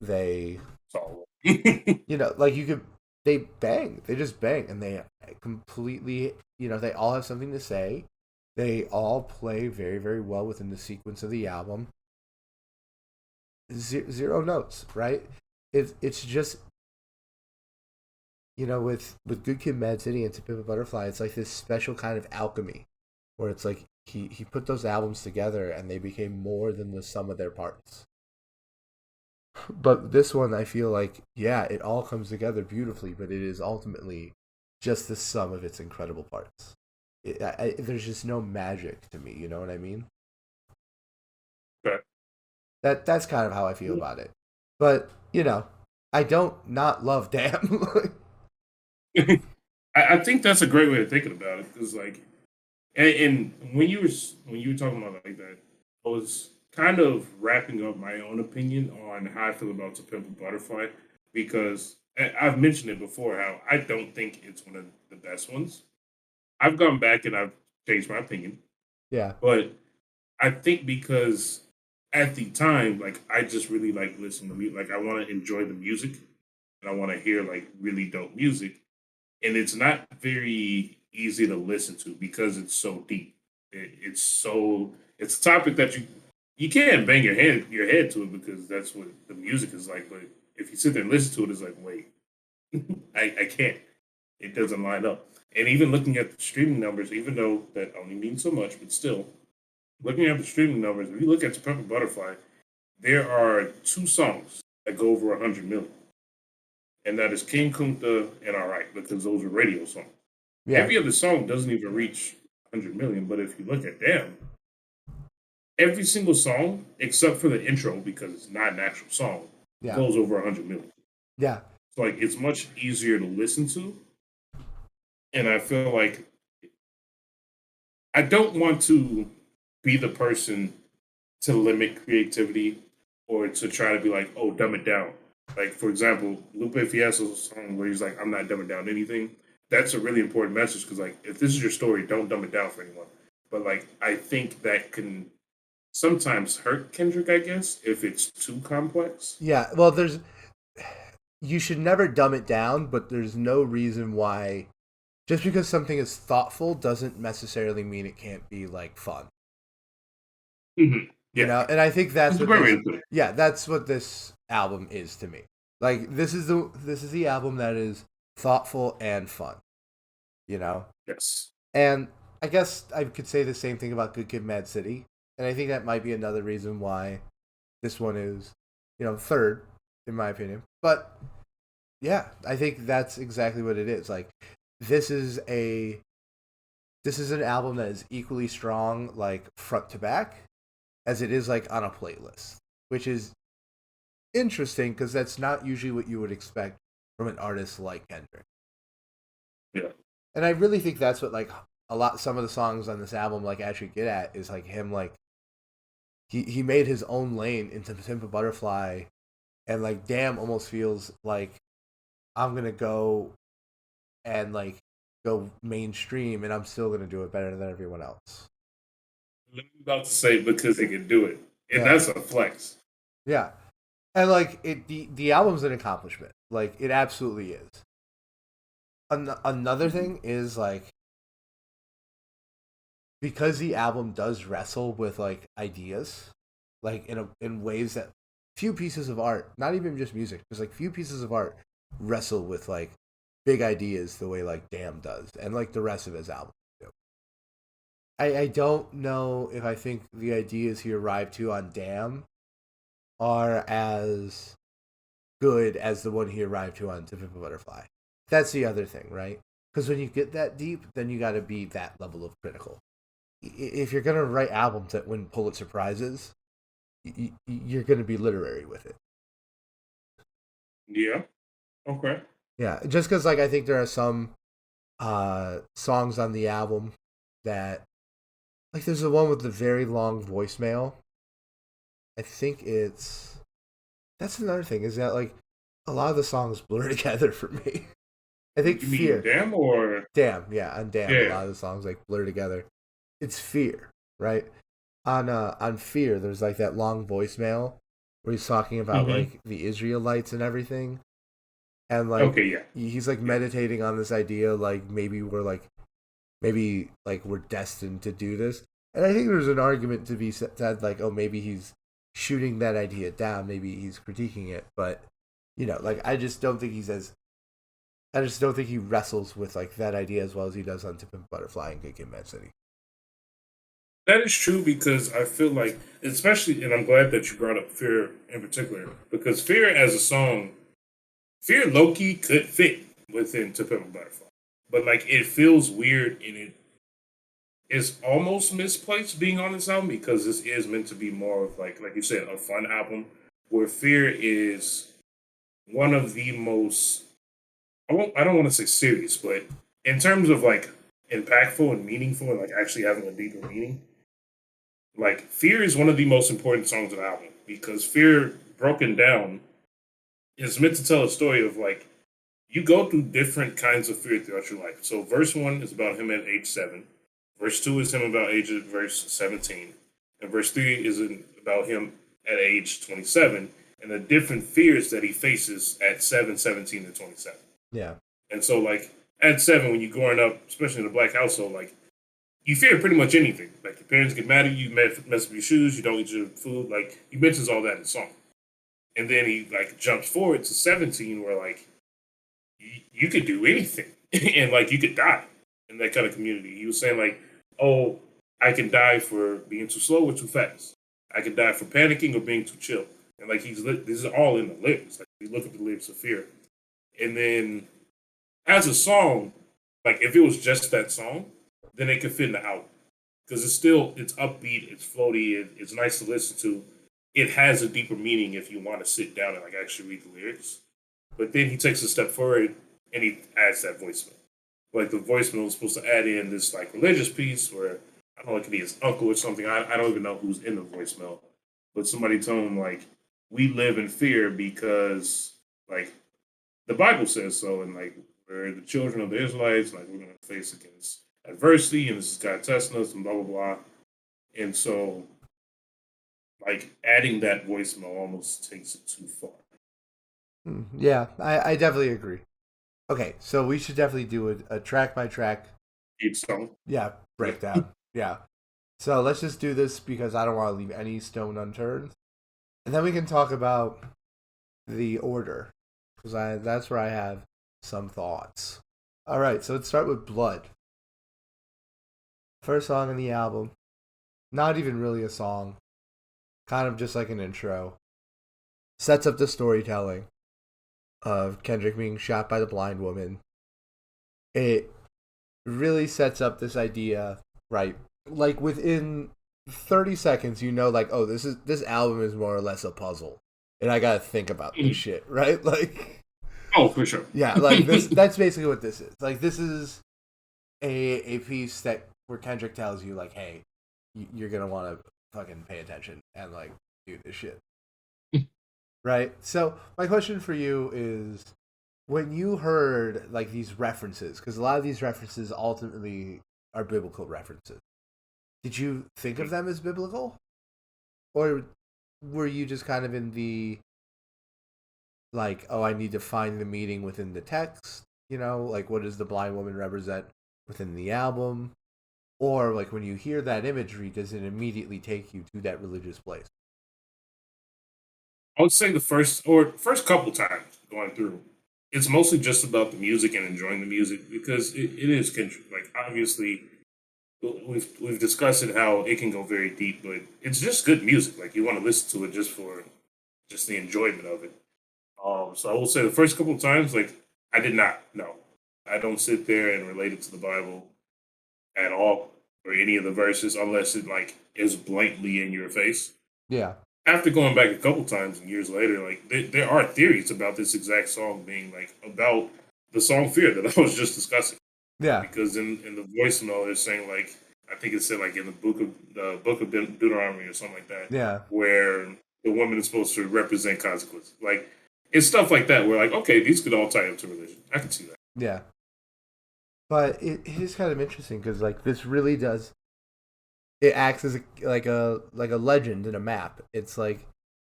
they So like you could they bang, they just bang, and they completely they all have something to say. They all play very very well within the sequence of the album. Zero notes, right? It's just with Good Kid, Mad City, and To Pimp a Butterfly, it's like this special kind of alchemy, where it's like he put those albums together and they became more than the sum of their parts. But this one, I feel like, yeah, it all comes together beautifully, but it is ultimately just the sum of its incredible parts. There's just no magic to me. You know what I mean? okay. That's kind of how I feel about it. But I don't not love Damn. I think that's a great way of thinking about it because, like, and when you were talking about it like that, I was kind of wrapping up my own opinion on how I feel about To Pimp a Butterfly because I've mentioned it before how I don't think it's one of the best ones. I've gone back and I've changed my opinion, Yeah, but I think because at the time, like, I just really like listening to music. Like, I want to enjoy the music and I want to hear like really dope music and it's not very easy to listen to because it's so deep. It's a topic that you can't bang your head to it because that's what the music is like. But if you sit there and listen to it, it's like wait, I can't. It doesn't line up. And even looking at the streaming numbers, even though that only means so much, but still looking at the streaming numbers, if you look at To Pimp a Butterfly, there are two songs that go over 100 million, and that is King Kunta and All Right because those are radio songs. yeah, Every other song doesn't even reach 100 million, but if you look at them, every single song except for the intro because it's not an actual song yeah, goes over 100 million. yeah, So like it's much easier to listen to, and I feel like I don't want to be the person to limit creativity or to try to be like, oh, dumb it down. Like for example, Lupe Fiasco's song where he's like, I'm not dumbing down anything. That's a really important message because like if this is your story, don't dumb it down for anyone. But like I think that can sometimes hurt Kendrick, I guess, if it's too complex. yeah. Well, you should never dumb it down, but there's no reason why. Just because something is thoughtful doesn't necessarily mean it can't be like fun. Yeah, And I think that's it's a what great way this to put it. yeah, that's what this album is to me. Like this is the album that is thoughtful and fun, you know? Yes. And I guess I could say the same thing about Good Kid Mad City. And I think that might be another reason why this one is, third in my opinion. But yeah, I think that's exactly what it is. Like this is a this is an album that is equally strong like front to back as it is like on a playlist, which is interesting because that's not usually what you would expect from an artist like Kendrick. Yeah. And I really think that's what like some of the songs on this album like actually get at is like him like he made his own lane into Simple Butterfly, and like Damn almost feels like I'm gonna go and like go mainstream, and I'm still gonna do it better than everyone else. I'm about to say because he can do it, and Yeah, that's a flex. yeah, and like the album's an accomplishment. Like it absolutely is. Another thing is like because the album does wrestle with like ideas, like in ways that few pieces of art, not even just music, just like few pieces of art wrestle with like big ideas the way like Damn does, and like the rest of his album. I don't know if I think the ideas he arrived to on Damn are as good as the one he arrived to on To Pimp a Butterfly. That's the other thing, right? Because when you get that deep, then you got to be that level of critical. If you're gonna write albums that win Pulitzer prizes, you're gonna be literary with it. Yeah. Okay. Yeah, just because like I think there are some songs on the album that like there's the one with the very long voicemail. I think it's that's another thing is that like a lot of the songs blur together for me. I think You mean Fear, damn or Damn, yeah, on Damn, a yeah? lot of the songs like blur together. It's Fear, right? On Fear, there's like that long voicemail where he's talking about Mm-hmm. like the Israelites and everything, and like Okay. Yeah. he's like Yeah. meditating on this idea like maybe like we're destined to do this, and I think there's an argument to be said like oh maybe he's shooting that idea down, maybe he's critiquing it, but like I just don't think he wrestles with like that idea as well as he does on Tip and Butterfly and Good Kid, Mad City. That is true because I feel like, especially, and I'm glad that you brought up Fear in particular, because Fear as a song, Fear Loki could fit within To Pimp a Butterfly. But like it feels weird and it is almost misplaced being on this album because this is meant to be more of like you said, a fun album where Fear is one of the most I don't want to say serious, but in terms of like impactful and meaningful and like actually having a deeper meaning, like Fear is one of the most important songs on the album because Fear broken down is meant to tell a story of like you go through different kinds of fear throughout your life. So verse 1 is about him at age 7. Verse 2 is him about age of verse 17. And verse 3 is about him at age 27 and the different fears that he faces at 7, 17, and 27. Yeah. And so like at 7 when you're growing up, especially in a black household, like you fear pretty much anything. Like your parents get mad at you, mess up your shoes, you don't eat your food. Like he mentions all that in the song. And then he like jumps forward to 17 where like you could do anything and like you could die in that kind of community. He was saying like, oh, I can die for being too slow or too fast. I can die for panicking or being too chill. And like this is all in the lyrics. Like you look at the lyrics of Fear. And then as a song, like if it was just that song, then it could fit in the album. Because it's upbeat, it's floaty, it's nice to listen to. It has a deeper meaning if you want to sit down and like actually read the lyrics. But then he takes a step forward and he adds that voicemail. Like the voicemail is supposed to add in this like religious piece where I don't know, it could be his uncle or something. I don't even know who's in the voicemail. But somebody told him like we live in fear because like the Bible says so, and like we're the children of the Israelites, like we're gonna face against adversity, and this is God testing us, and blah blah blah. And so, like adding that voicemail almost takes it too far. Yeah, I definitely agree. Okay, so we should definitely do a track by track, Each song, yeah, yeah. breakdown. Yeah. So let's just do this because I don't want to leave any stone unturned. And then we can talk about the order because that's where I have some thoughts. All right, so let's start with Blood. First song on the album. Not even really a song. Kind of just like an intro. Sets up the storytelling of Kendrick being shot by the blind woman. It really sets up this idea, right? Like within 30 seconds, like, oh, this album is more or less a puzzle. And I gotta think about this Mhm. shit, right? Like Oh, for sure. yeah, like this that's basically what this is. Like this is a piece that where Kendrick tells you, like, hey, you're gonna wanna fucking pay attention and like do this shit. Right? So my question for you is when you heard like these references, because a lot of these references ultimately are biblical references, did you think of them as biblical, or were you just kind of in the like, oh, I need to find the meaning within the text? You know, like what does the blind woman represent within the album? Or like when you hear that imagery, does it immediately take you to that religious place? I would say the first couple times going through, it's mostly just about the music and enjoying the music because it is like obviously we've discussed it how it can go very deep, but it's just good music. Like you want to listen to it just for just the enjoyment of it. So I will say the first couple of times, like I did not. No, I don't sit there and relate it to the Bible at all or any of the verses unless it like is blatantly in your face. Yeah. After going back a couple times and years later, like there are theories about this exact song being like about the song "Fear" that I was just discussing. Yeah. Because in the voice note, they're saying like I think it said like in the book of Deuteronomy or something like that, Yeah. where the woman is supposed to represent consequences. Like it's stuff like that where like okay, these could all tie up to religion. I can see that. Yeah. But it is kind of interesting because like this really does it acts as a legend in a map. It's like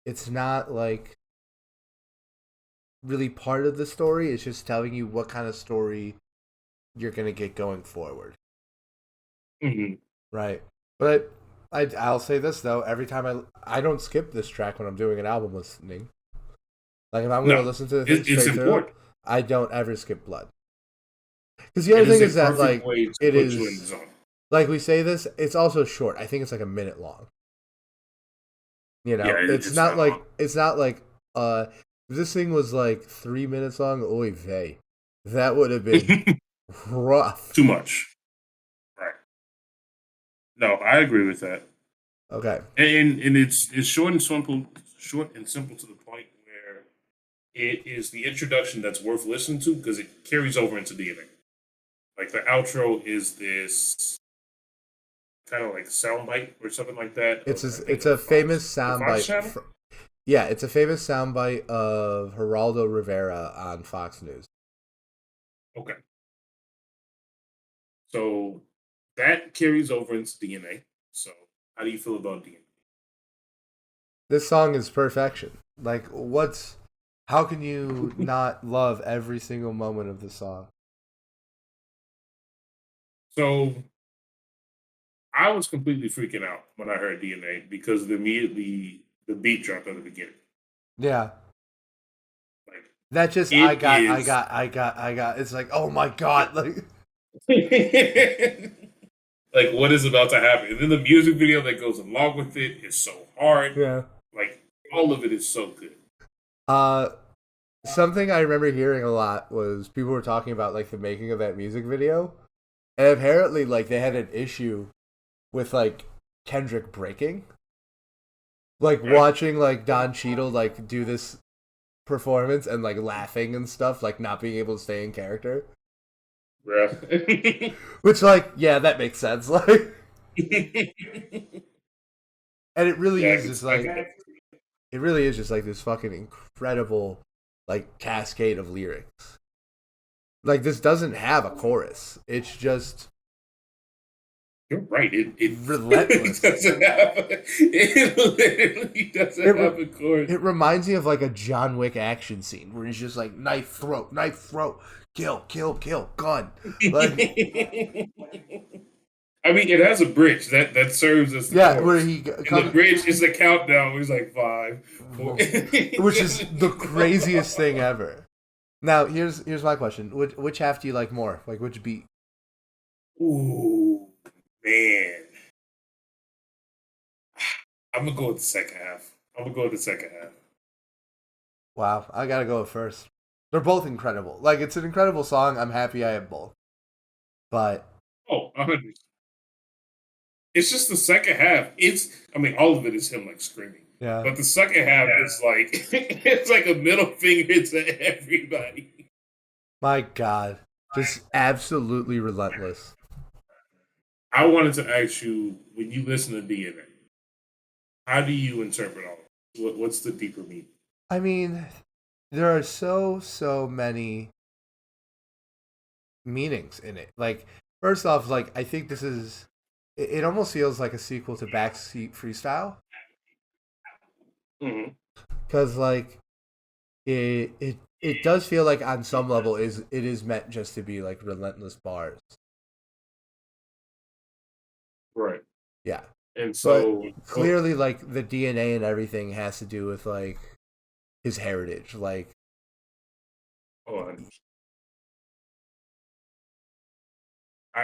it's not like really part of the story. It's just telling you what kind of story you're gonna get going forward, Mm-hmm. right? But I'll say this though: every time I don't skip this track when I'm doing an album listening. Like if I'm gonna No, listen to the thing it's straight through, important. I don't ever skip blood. Because the other It is thing a is that perfect like way to it put you in the is zone. like we say this, it's also short. I think it's like a minute long. You Yeah, know, it's it's not not like long. if this thing was like 3 minutes long, oy vey. That would have been rough. Too much. Right. No, I agree with that. Okay. And it's short and simple to the point where it is the introduction that's worth listening to because it carries over into the ending. Like the outro is this kind of like soundbite or something like that of I think It's of a Fox, famous the Fox soundbite. channel. Yeah, it's a famous soundbite of Geraldo Rivera on Fox News. Okay, so that carries over into DNA. So how do you feel about DNA? This song is perfection. Like, how can you not love every single moment of the song? So I was completely freaking out when I heard DNA because immediately the beat dropped at the beginning. Yeah. Like That just it is I got. It's like, oh my god, like like what is about to happen. And then the music video that goes along with it is so hard. yeah. Like all of it is so good. Uh, something I remember hearing a lot was people were talking about like the making of that music video, and apparently like they had an issue with like Kendrick breaking, like Right? watching like Don Cheadle like do this performance and like laughing and stuff, like not being able to stay in character. Yeah. Which like yeah, that makes sense. Like, and it really Yeah, is just I like can. it really is just like this fucking incredible like cascade of lyrics. Like this doesn't have a chorus. It's just You're right. It relentless. it literally It doesn't re- have a chorus. it reminds me of like a John Wick action scene where he's just like knife throat, kill, kill, kill, gun. Like I mean, it has a bridge that serves as the yeah, where chorus, he and the comes, bridge is the countdown. Where he's like 5, 4. which is the craziest thing ever. Now here's my question: which half do you like more? Like which beat? Ooh, man, I'm gonna go with the second half. I'm gonna go with the second half. Wow, I gotta go first. They're both incredible. Like it's an incredible song. I'm happy I have both. But Oh, 100. It's just the second half. I mean, all of it is him like screaming, yeah, but the second half is like it's like a middle finger to everybody. my God, just absolutely relentless. I wanted to ask you when you listen to DNA, how do you interpret all of it? What's the deeper meaning? I mean, there are so many meanings in it. Like, first off, like I think this is it almost feels like a sequel to Backseat Freestyle Hmm. because like it does feel like on some level it is meant just to be like relentless bars. Right. Yeah. And But so, oh, clearly like the DNA and everything has to do with like his heritage. Like oh,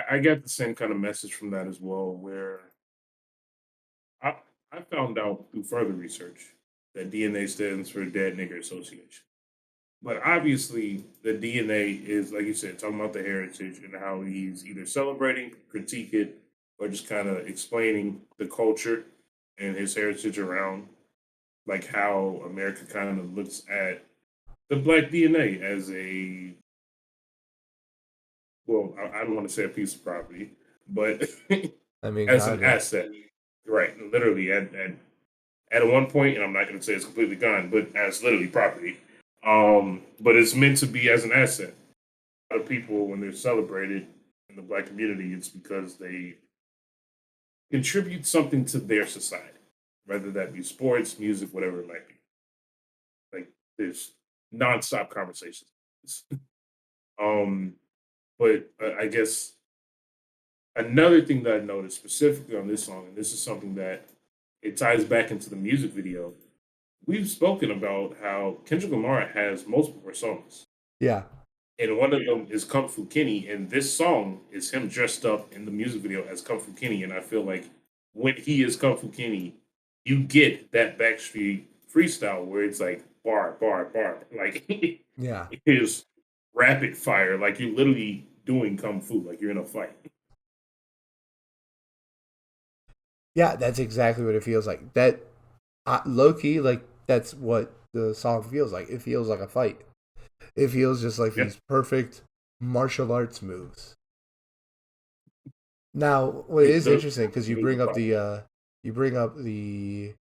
I get the same kind of message from that as well, where I, I found out through further research that DNA stands for Dead Nigger Association. But obviously, the DNA is, like you said, talking about the heritage and how he's either celebrating, critique it, or just kind of explaining the culture and his heritage around, like how America kind of looks at the black DNA as a, well, I don't want to say a piece of property, but I mean as an kinda. asset. Right. Literally at one point, and I'm not going to say it's completely gone, but as literally property. But it's meant to be as an asset. A lot of people, when they're celebrated in the black community, it's because they contribute something to their society, whether that be sports, music, whatever it might be. Like there's nonstop conversations. um, but I guess another thing that I noticed specifically on this song, and this is something that it ties back into the music video. We've spoken about how Kendrick Lamar has multiple personas, Yeah. and one of them is Kung Fu Kenny, and this song is him dressed up in the music video as Kung Fu Kenny, and I feel like when he is Kung Fu Kenny, you get that Backstreet freestyle where it's like bar, bar, bar, like it Yeah. is rapid fire, like you're literally doing kung fu, like you're in a fight. Yeah, that's exactly what it feels like. That low key, like that's what the song feels like. It feels like a fight. It feels just like Yeah. these perfect martial arts moves. Now, what It- is The, interesting because the music fire. you bring up the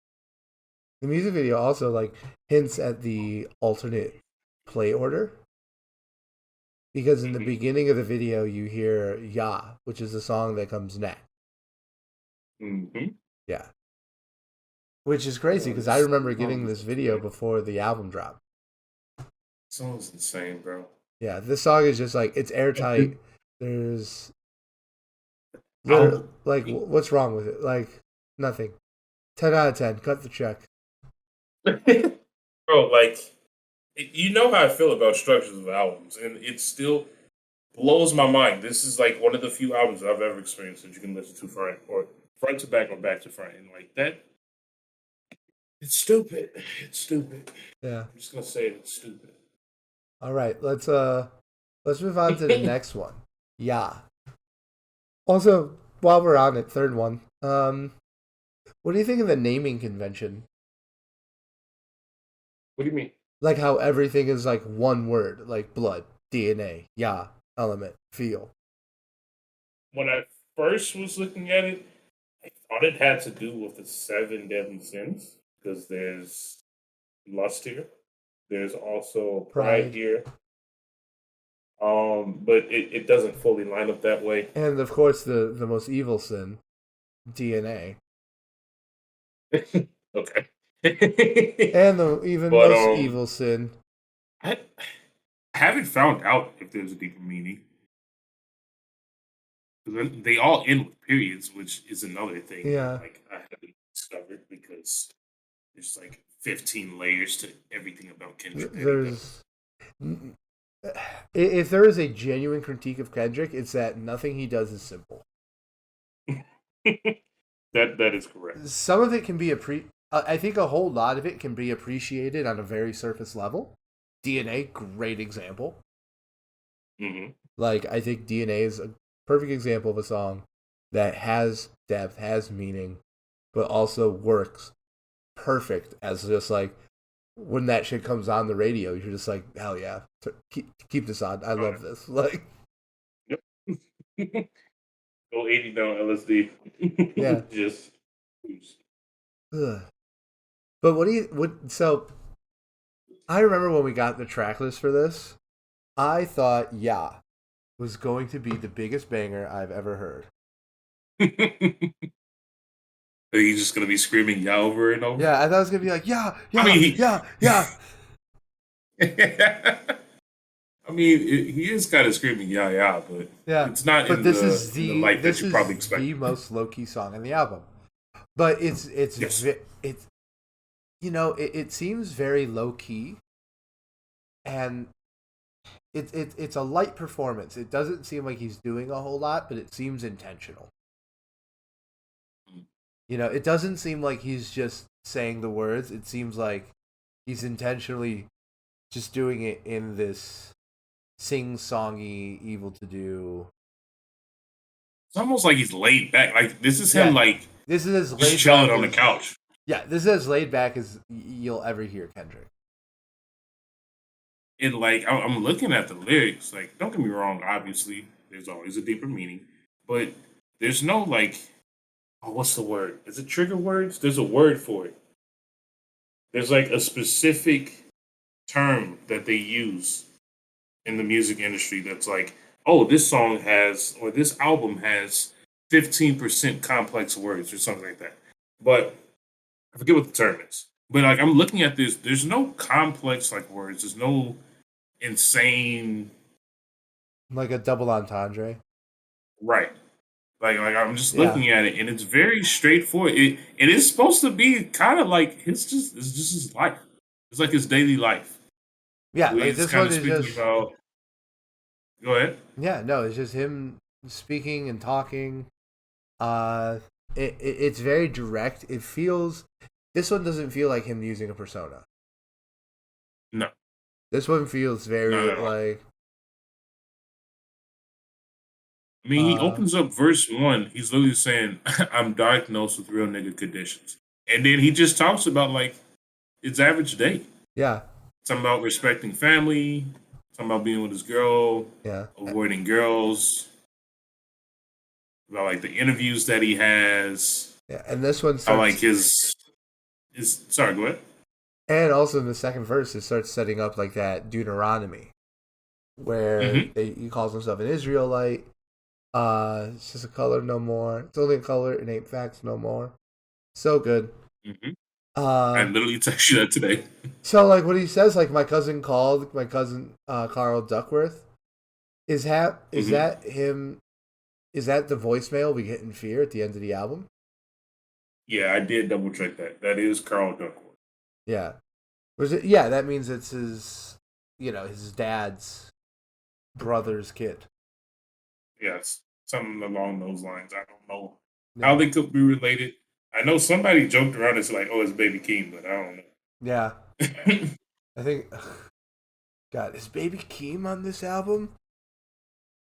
music video also like hints at the alternate play order because in the Hmm. beginning of the video you hear "Ya," which is the song that comes next. Hmm. Yeah, which is crazy because I This remember getting song this is video insane. before the album dropped. Song's insane, bro. Yeah, this song is just like it's airtight. There's literally Album. like what's wrong with it? Like nothing. 10 out of 10. Cut the check. Bro, like you know how I feel about structures of albums, and it still blows my mind. This is like one of the few albums I've ever experienced that you can listen to front to back or back to front, and like that, it's stupid. It's stupid. Yeah. I'm just gonna say it, it's stupid. All right. Let's move on to the next one. Yeah. Also, while we're on it, third one. What do you think of the naming convention? What do you mean? Like how everything is like one word, like blood, DNA, yeah, element, feel. When I first was looking at it, I thought it had to do with the seven deadly sins because there's lust here. There's also pride Pride, here. But it doesn't fully line up that way. and of course the most evil sin, DNA, Okay. and the even But most evil sin. I haven't found out if there's a deeper meaning. 'Cause they all end with periods, which is another thing that Yeah, like I haven't discovered because there's like 15 layers to everything about Kendrick that he does. there's if there is a genuine critique of Kendrick, it's that nothing he does is simple. That is correct. Some of it can be I think a whole lot of it can be appreciated on a very surface level. DNA, great example. Hmm. Like I think DNA is a perfect example of a song that has depth, has meaning, but also works perfect as just like when that shit comes on the radio, you're just like, hell yeah, keep this on. I love Right. this. Like, Yep. Go 80 down LSD. yeah. Just Ugh. But what do you what? So I remember when we got the track list for this, I thought "Yeah" was going to be the biggest banger I've ever heard. Are you just gonna be screaming "yeah" over and over? Yeah, I thought it was gonna be like "Yeah, I yeah, mean, yeah, yeah." I mean, he is kind of screaming "yeah, yeah," but Yeah, it's not but in the light that this you probably is expect. the most low key song in the album. But Yes. it's you know it seems very low key, and it's a light performance. It doesn't seem like he's doing a whole lot, but it seems intentional. You know, it doesn't seem like he's just saying the words. It seems like he's intentionally just doing it in this sing-songy, evil to do. It's almost like he's laid back. Like this is Yeah, him, like this is as just laid chilling back on the as couch. yeah, this is as laid back as you'll ever hear Kendrick. And like I'm looking at the lyrics. Like, don't get me wrong. Obviously, there's always a deeper meaning, but there's no like, oh, what's the word? Is it trigger words? There's a word for it. There's like a specific term that they use in the music industry that's like, oh, this song has, or this album has 15% complex words or something like that. But I forget what the term is. But like I'm looking at this, there's no complex like words. There's no insane Like a double entendre. right. Like I'm just Yeah. looking at it and it's very straightforward. It is supposed to be kind of like it's just his life. It's like his daily life. Yeah, Where like he's this kind one of is speaking just about go ahead. yeah, no, it's just him speaking and talking. It's very direct. It feels this one doesn't feel like him using a persona. No. This one feels Not very at all. like I mean, he opens up verse one. He's literally saying, "I'm diagnosed with real nigga conditions," and then he just talks about like his average day. yeah, Something about respecting family. Something about being with his girl, yeah, avoiding girls. About like the interviews that he has. yeah. And this one I like starts, his. Sorry, go ahead. and also in the second verse, it starts setting up like that Deuteronomy, where Mm-hmm. he calls himself an Israelite. It's just a color no more. It's only a color. It ain't facts no more. So good. Mm-hmm. I Uh, literally texted you that today. so like what he says, like my cousin called my cousin Carl Duckworth. Is Mm-hmm. that him? Is that the voicemail we get in Fear at the end of the album? Yeah, I did double check that. That is Carl Duckworth. Yeah. Was it? Yeah, that means it's his, his dad's brother's kid. Yes, something along those lines. I don't know how Yeah. they could be related. I know somebody joked around and said like, "Oh, it's Baby Keem," but I Yeah. don't know. I think. God, is Baby Keem on this album?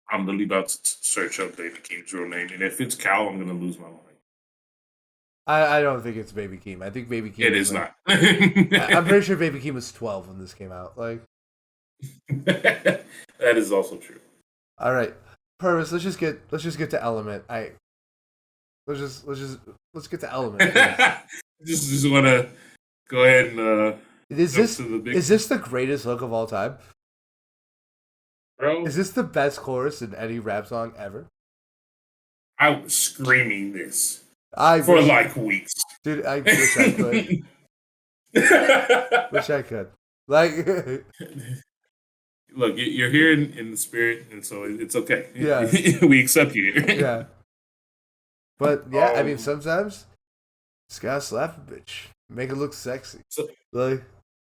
I'm literally about to search up Baby Keem's real name, and if it's Cal, I'm gonna lose my mind. I don't think it's Baby Keem. I think Baby Keem It was is like. not. I'm pretty sure Baby Keem was 12 when this came out. Like, That is also true. all right, Purvis. Let's just get to Element. Let's get to Element. Just want to go ahead and Is jump this to the big is this the greatest hook of all time? bro. Is this the best chorus in any rap song ever? I was screaming this I for wish, like weeks. dude. I wish I could. Wish I could. Like, Look, you're here in the spirit, and so it's okay. yeah, We accept you here. yeah. But yeah, I mean, Um, sometimes just gotta slap a bitch, make it look sexy. so, Like,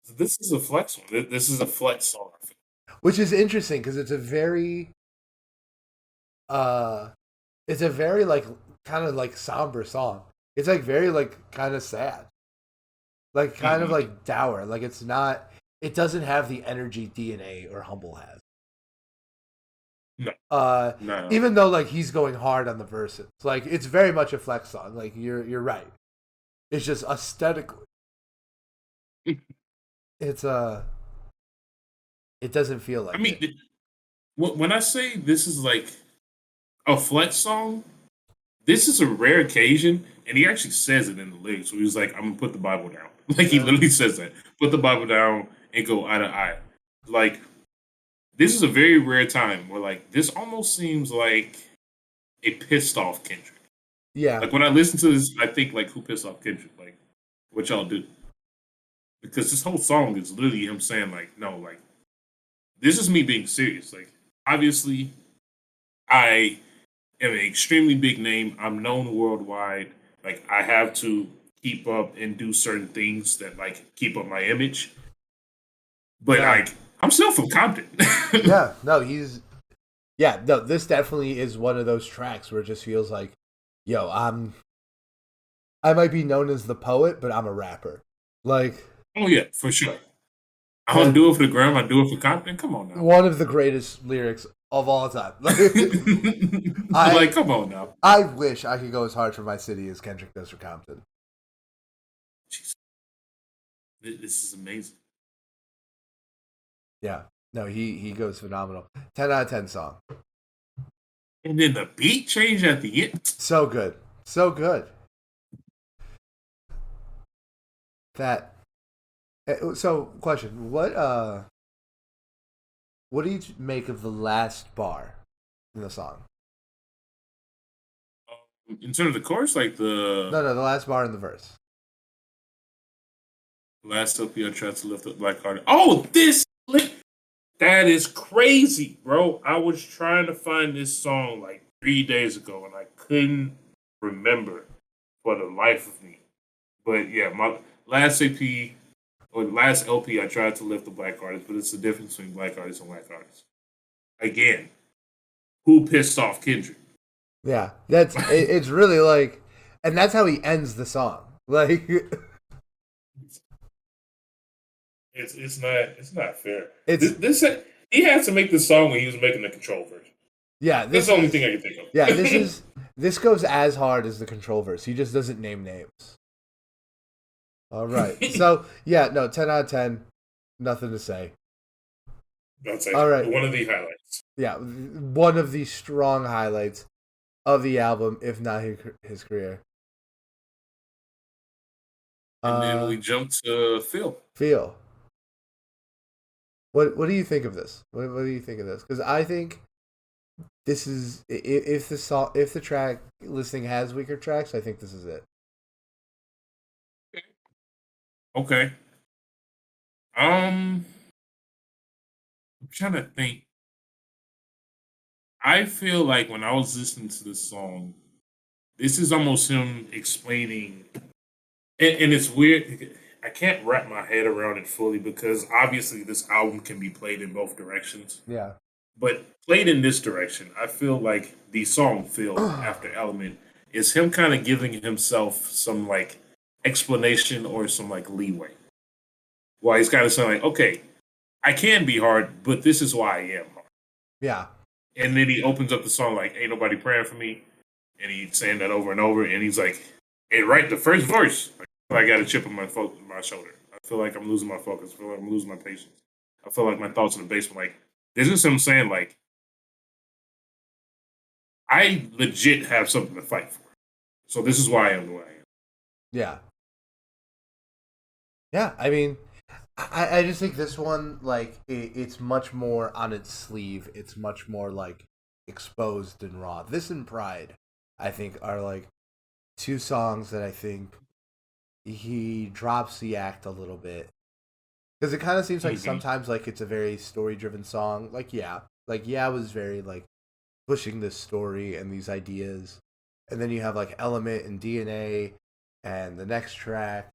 so this is a flex one. This is a flex song. which is interesting because uh, it's a very like kind of like somber song. It's like very like kind of sad, like kind of Mhm. like dour. Like it's not. It doesn't have the energy DNA or Humble has. No, Uh, no. even though like he's going hard on the verses, like it's very much a flex song. Like you're right. It's just aesthetically, it's it doesn't feel I like mean, it. when I say this is like a flex song, this is a rare occasion, and he actually says it in the lyrics. Where he was like, "I'm gonna put the Bible down." Like he Yeah. literally says that. Put the Bible down and go eye to eye. Like, this is a very rare time where like this almost seems like a pissed off Kendrick. Yeah. Like when I listen to this, I think like who pissed off Kendrick? Like what y'all do? Because this whole song is literally him saying like, no, like this is me being serious. Like obviously, I am an extremely big name. I'm known worldwide. Like I have to keep up and do certain things that like keep up my image. But Yeah. like I'm still from Compton. Yeah. No, no, this definitely is one of those tracks where it just feels like, yo, I might be known as the poet, but I'm a rapper. Like, Oh yeah, for sure. I don't do it for the gram. I do it for Compton. Come on now. one of the greatest lyrics of all time. Like, come on now. I wish I could go as hard for my city as Kendrick does for Compton. Jeez. This is amazing. Yeah. No, he goes phenomenal. 10 out of 10 song. And then the beat change at the end. So good. So good. That. So, question. What do you make of the last bar in the song? In terms of the chorus, like No, the last bar in the verse. last LP I tried to lift up Black Card. Oh, that is crazy, bro. I was trying to find this song like 3 days ago and I couldn't remember for the life of me. But yeah, my last AP or last LP I tried to lift the black artist, but it's the difference between black artists and white artists. Again, who pissed off Kendrick? Yeah, it's really like, and that's how he ends the song. Like, it's not fair. This he had to make this song when he was making the Control version. Yeah, that's the only thing I can think of. Yeah, this goes as hard as the Control verse. He just doesn't name names. All right, so yeah, no, 10 out of 10, nothing to say. All right, one of the highlights. Yeah, one of the strong highlights of the album, if not his career. And then we jump to Phil. What do you think of this? What do you think of this? Because I think this is if the track listing has weaker tracks, I think this is it. Okay. I'm trying to think. I feel like when I was listening to this song, this is almost him explaining, and it's weird. I can't wrap my head around it fully because obviously this album can be played in both directions. Yeah. But played in this direction, I feel like the song Phil after Element is him kind of giving himself some like explanation or some like leeway. Well, he's kind of saying like, okay, I can be hard, but this is why I am hard. Yeah. And then he opens up the song like, ain't nobody praying for me. And he's saying that over and over. And he's like, and right the first verse, I got a chip on my shoulder. I feel like I'm losing my focus. I feel like I'm losing my patience. I feel like my thoughts in the basement. Like, this is him saying like, I legit have something to fight for. So this is why I am the way I am. Yeah. Yeah, I mean, I just think this one, like, it's much more on its sleeve. It's much more, like, exposed and raw. This and Pride, I think, are, like, two songs that I think he drops the act a little bit. Because it kind of seems like sometimes, like, it's a very story-driven song. Like, yeah, it was very, like, pushing this story and these ideas. And then you have, like, Element and DNA and the next track,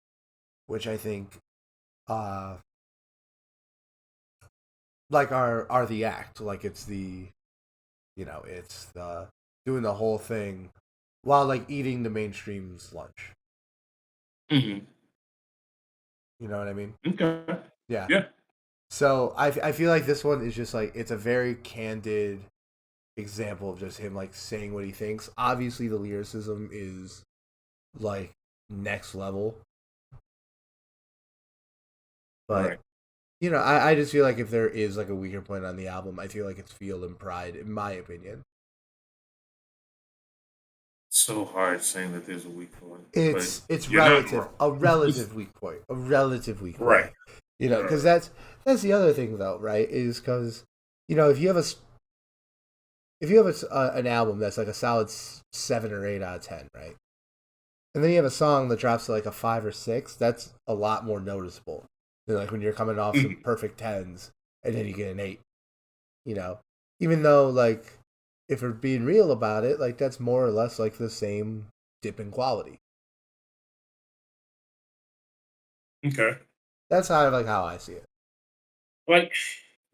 which I think like are the act. Like it's the, it's the doing the whole thing while like eating the mainstream's lunch. Mm-hmm. You know what I mean? Okay. Yeah. Yeah. So I feel like this one is just like, it's a very candid example of just him like saying what he thinks. Obviously the lyricism is like next level. But right. I just feel like if there is like a weaker point on the album, I feel like it's Feel and Pride, in my opinion. So hard saying that there's a weak point. It's relative, a relative weak point, Right. Because that's the other thing though, right? Is because if you have an album that's like a solid 7 or 8 out of 10, right? And then you have a song that drops to like a 5 or 6. That's a lot more noticeable than like when you're coming off some perfect 10s and then you get an 8. Even though like if we're being real about it, like that's more or less like the same dip in quality. Okay. That's kind of like how I see it. Like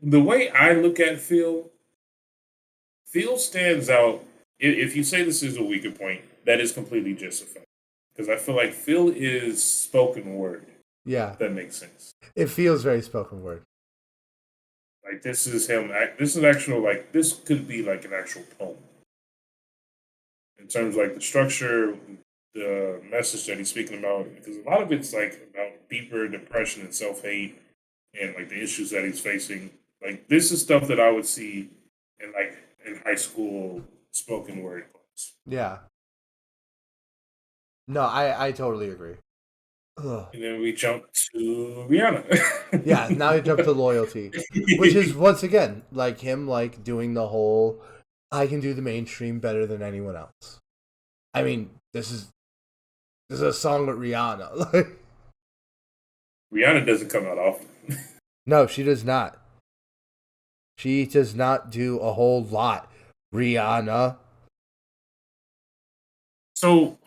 the way I look at Phil stands out. If you say this is a weaker point, that is completely justified. Because I feel like Phil is spoken word. Yeah. If that makes sense. It feels very spoken word. Like this is him. This is actual. Like this could be like an actual poem. In terms of like the structure, the message that he's speaking about, because a lot of it's like about deeper depression and self hate, and like the issues that he's facing. Like this is stuff that I would see in high school spoken word class. Yeah. No, I totally agree. Ugh. And then we jump to Rihanna. Yeah, now we jump to Loyalty, which is once again like him like doing the whole I can do the mainstream better than anyone else. I mean, this is a song with Rihanna. Rihanna doesn't come out often. No, she does not. She does not do a whole lot. Rihanna. So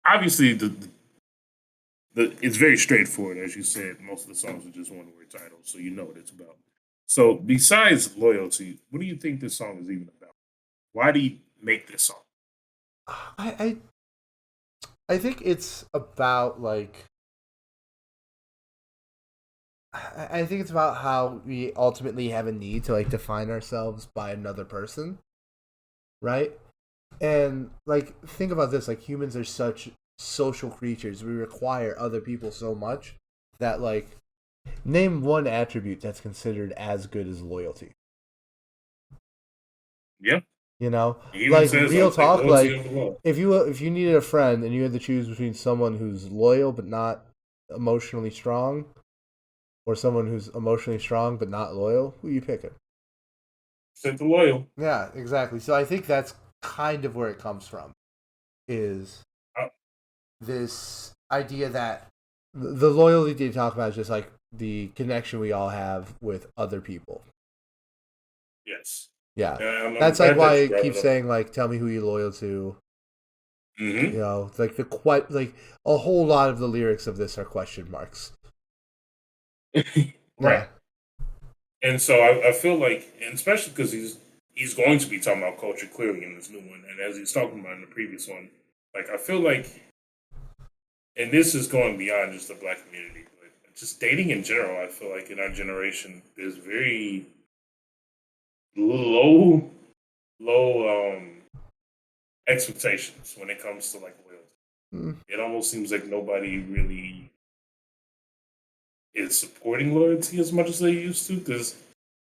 obviously the it's very straightforward, as you said. Most of the songs are just one-word titles, so you know what it's about. So besides Loyalty, what do you think this song is even about? Why do you make this song? I think it's about like I think it's about how we ultimately have a need to like define ourselves by another person, right? And like think about this, like humans are such social creatures. We require other people so much that like name one attribute that's considered as good as loyalty. Yeah. Like real talk, like if you needed a friend and you had to choose between someone who's loyal but not emotionally strong or someone who's emotionally strong but not loyal, who are you picking? Sent the loyal. Yeah, exactly. So I think that's kind of where it comes from, is this idea that the loyalty you talk about is just like the connection we all have with other people. Yes. Yeah. That's like why I keep saying like, tell me who you're loyal to. Mm-hmm. Like like a whole lot of the lyrics of this are question marks. Right. Yeah. And so I feel like, and especially because he's going to be talking about culture clearly in this new one, and as he's talking about in the previous one, like I feel like, and this is going beyond just the Black community, but just dating in general, I feel like in our generation there's very low expectations when it comes to like loyalty. It almost seems like nobody really is supporting loyalty as much as they used to, because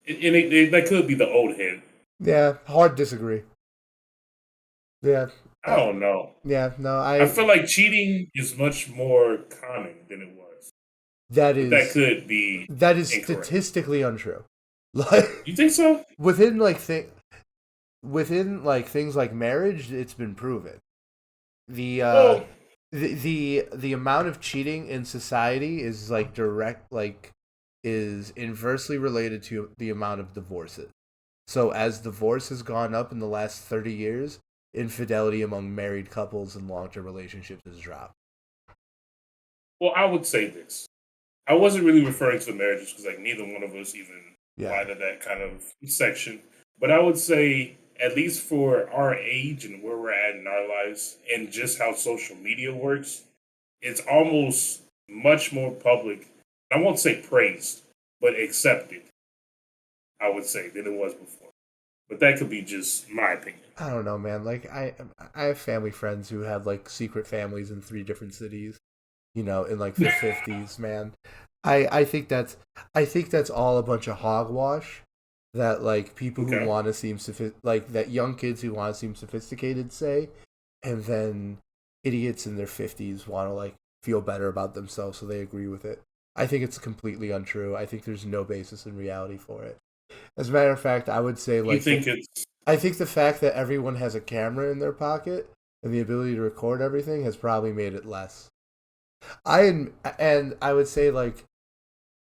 that could be the old head. Yeah, hard disagree. Yeah. I don't know. Yeah, no, I feel like cheating is much more common than it was. That could be incorrect. Statistically untrue. Like, you think so? Within things like marriage, it's been proven. The amount of cheating in society is like is inversely related to the amount of divorces. So as divorce has gone up in the last 30 years, infidelity among married couples and long-term relationships has dropped. Well, I would say this. I wasn't really referring to the marriages because like neither one of us even applied to that kind of section. But I would say, at least for our age and where we're at in our lives and just how social media works, it's almost much more public. I won't say praised, but accepted, I would say, than it was before. But that could be just my opinion. I don't know, man. Like I have family friends who have like secret families in 3 different cities, in like the 50s, man. I think that's all a bunch of hogwash that like people who want to seem like that young kids who want to seem sophisticated say, and then idiots in their 50s want to like feel better about themselves, so they agree with it. I think it's completely untrue. I think there's no basis in reality for it. As a matter of fact, I would say You like think it's I think the fact that everyone has a camera in their pocket and the ability to record everything has probably made it less. And I would say like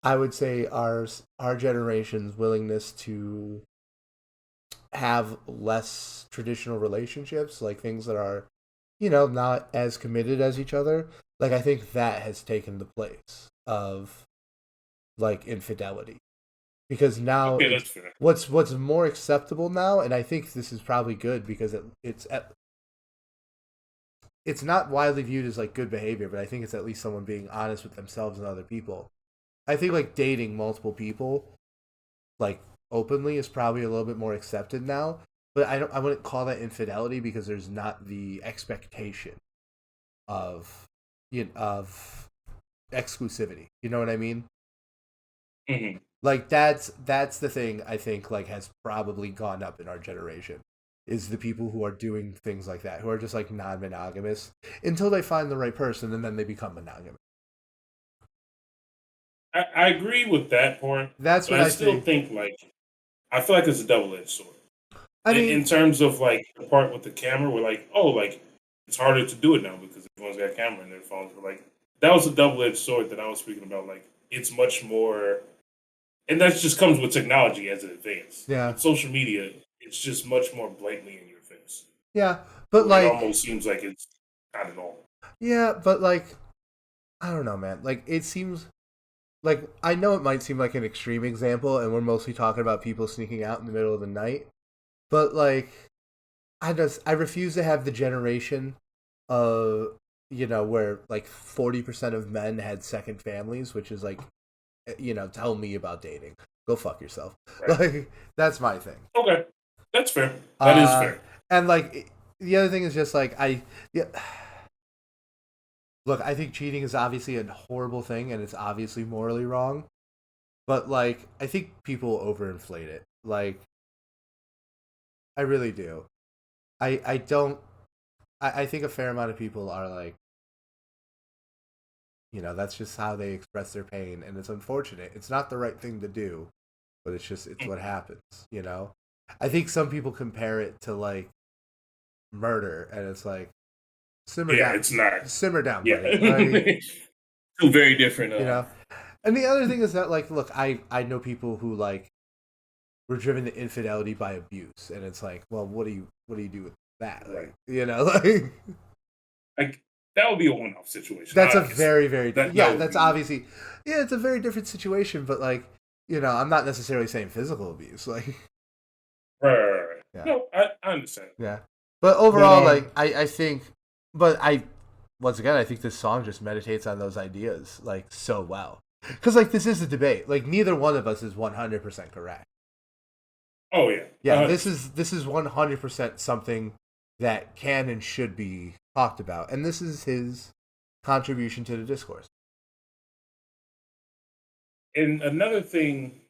I would say our generation's willingness to have less traditional relationships, like things that are, not as committed as each other. Like I think that has taken the place of like infidelity because now okay? it's That's fair. what's more acceptable now, and I think this is probably good because it's not widely viewed as like good behavior, but I think it's at least someone being honest with themselves and other people. I think like dating multiple people like openly is probably a little bit more accepted now, but I wouldn't call that infidelity because there's not the expectation of of exclusivity. You know what I mean? Hmm. Like that's the thing I think like has probably gone up in our generation is the people who are doing things like that, who are just like non-monogamous until they find the right person and then they become monogamous. I agree with that part, That's but what I I still think. think like I feel like it's a double edged sword. I In mean, terms of like the part with the camera, we're like, oh, like it's harder to do it now because everyone's got a camera in their phones. But like that was a double edged sword that I was speaking about. Like it's much more, and that just comes with technology as it advances. yeah. With social media, it's just much more blatantly in your face, Yeah, but where it like almost seems like it's not at all. yeah, but like I don't know, man. Like it seems like I know it might seem like an extreme example and we're mostly talking about people sneaking out in the middle of the night, but like I refuse to have the generation of where like 40% of men had second families, which is like tell me about dating. Go fuck yourself. Right? Like that's my thing. Okay, that's fair. That is Uh fair. and like the other thing is just like yeah, look, I think cheating is obviously a horrible thing and it's obviously morally wrong, but like I think people overinflate it. Like I really do. I don't I think a fair amount of people are like, that's just how they express their pain and it's unfortunate. It's not the right thing to do, but it's what happens, you know? I think some people compare it to like murder and it's like simmer Yeah, down it's not. simmer down, Yeah, buddy. Like, two very different. you know. And the other thing is that like look, I know people who like were driven to infidelity by abuse and it's like, well, what do you do with that? Like, Right. like Like that would be a one-off situation. that's a I guess very very that yeah, would that's be obviously yeah, it's a very different situation, but like, I'm not necessarily saying physical abuse, like right. yeah. No, I understand, Yeah. But but overall like I think but I once again I think this song just meditates on those ideas like so well. Cuz like this is a debate. Like neither one of us is 100% correct. oh yeah, Yeah, 100%. this is 100% something that can and should be talked about. And this is his contribution to the discourse. And another thing,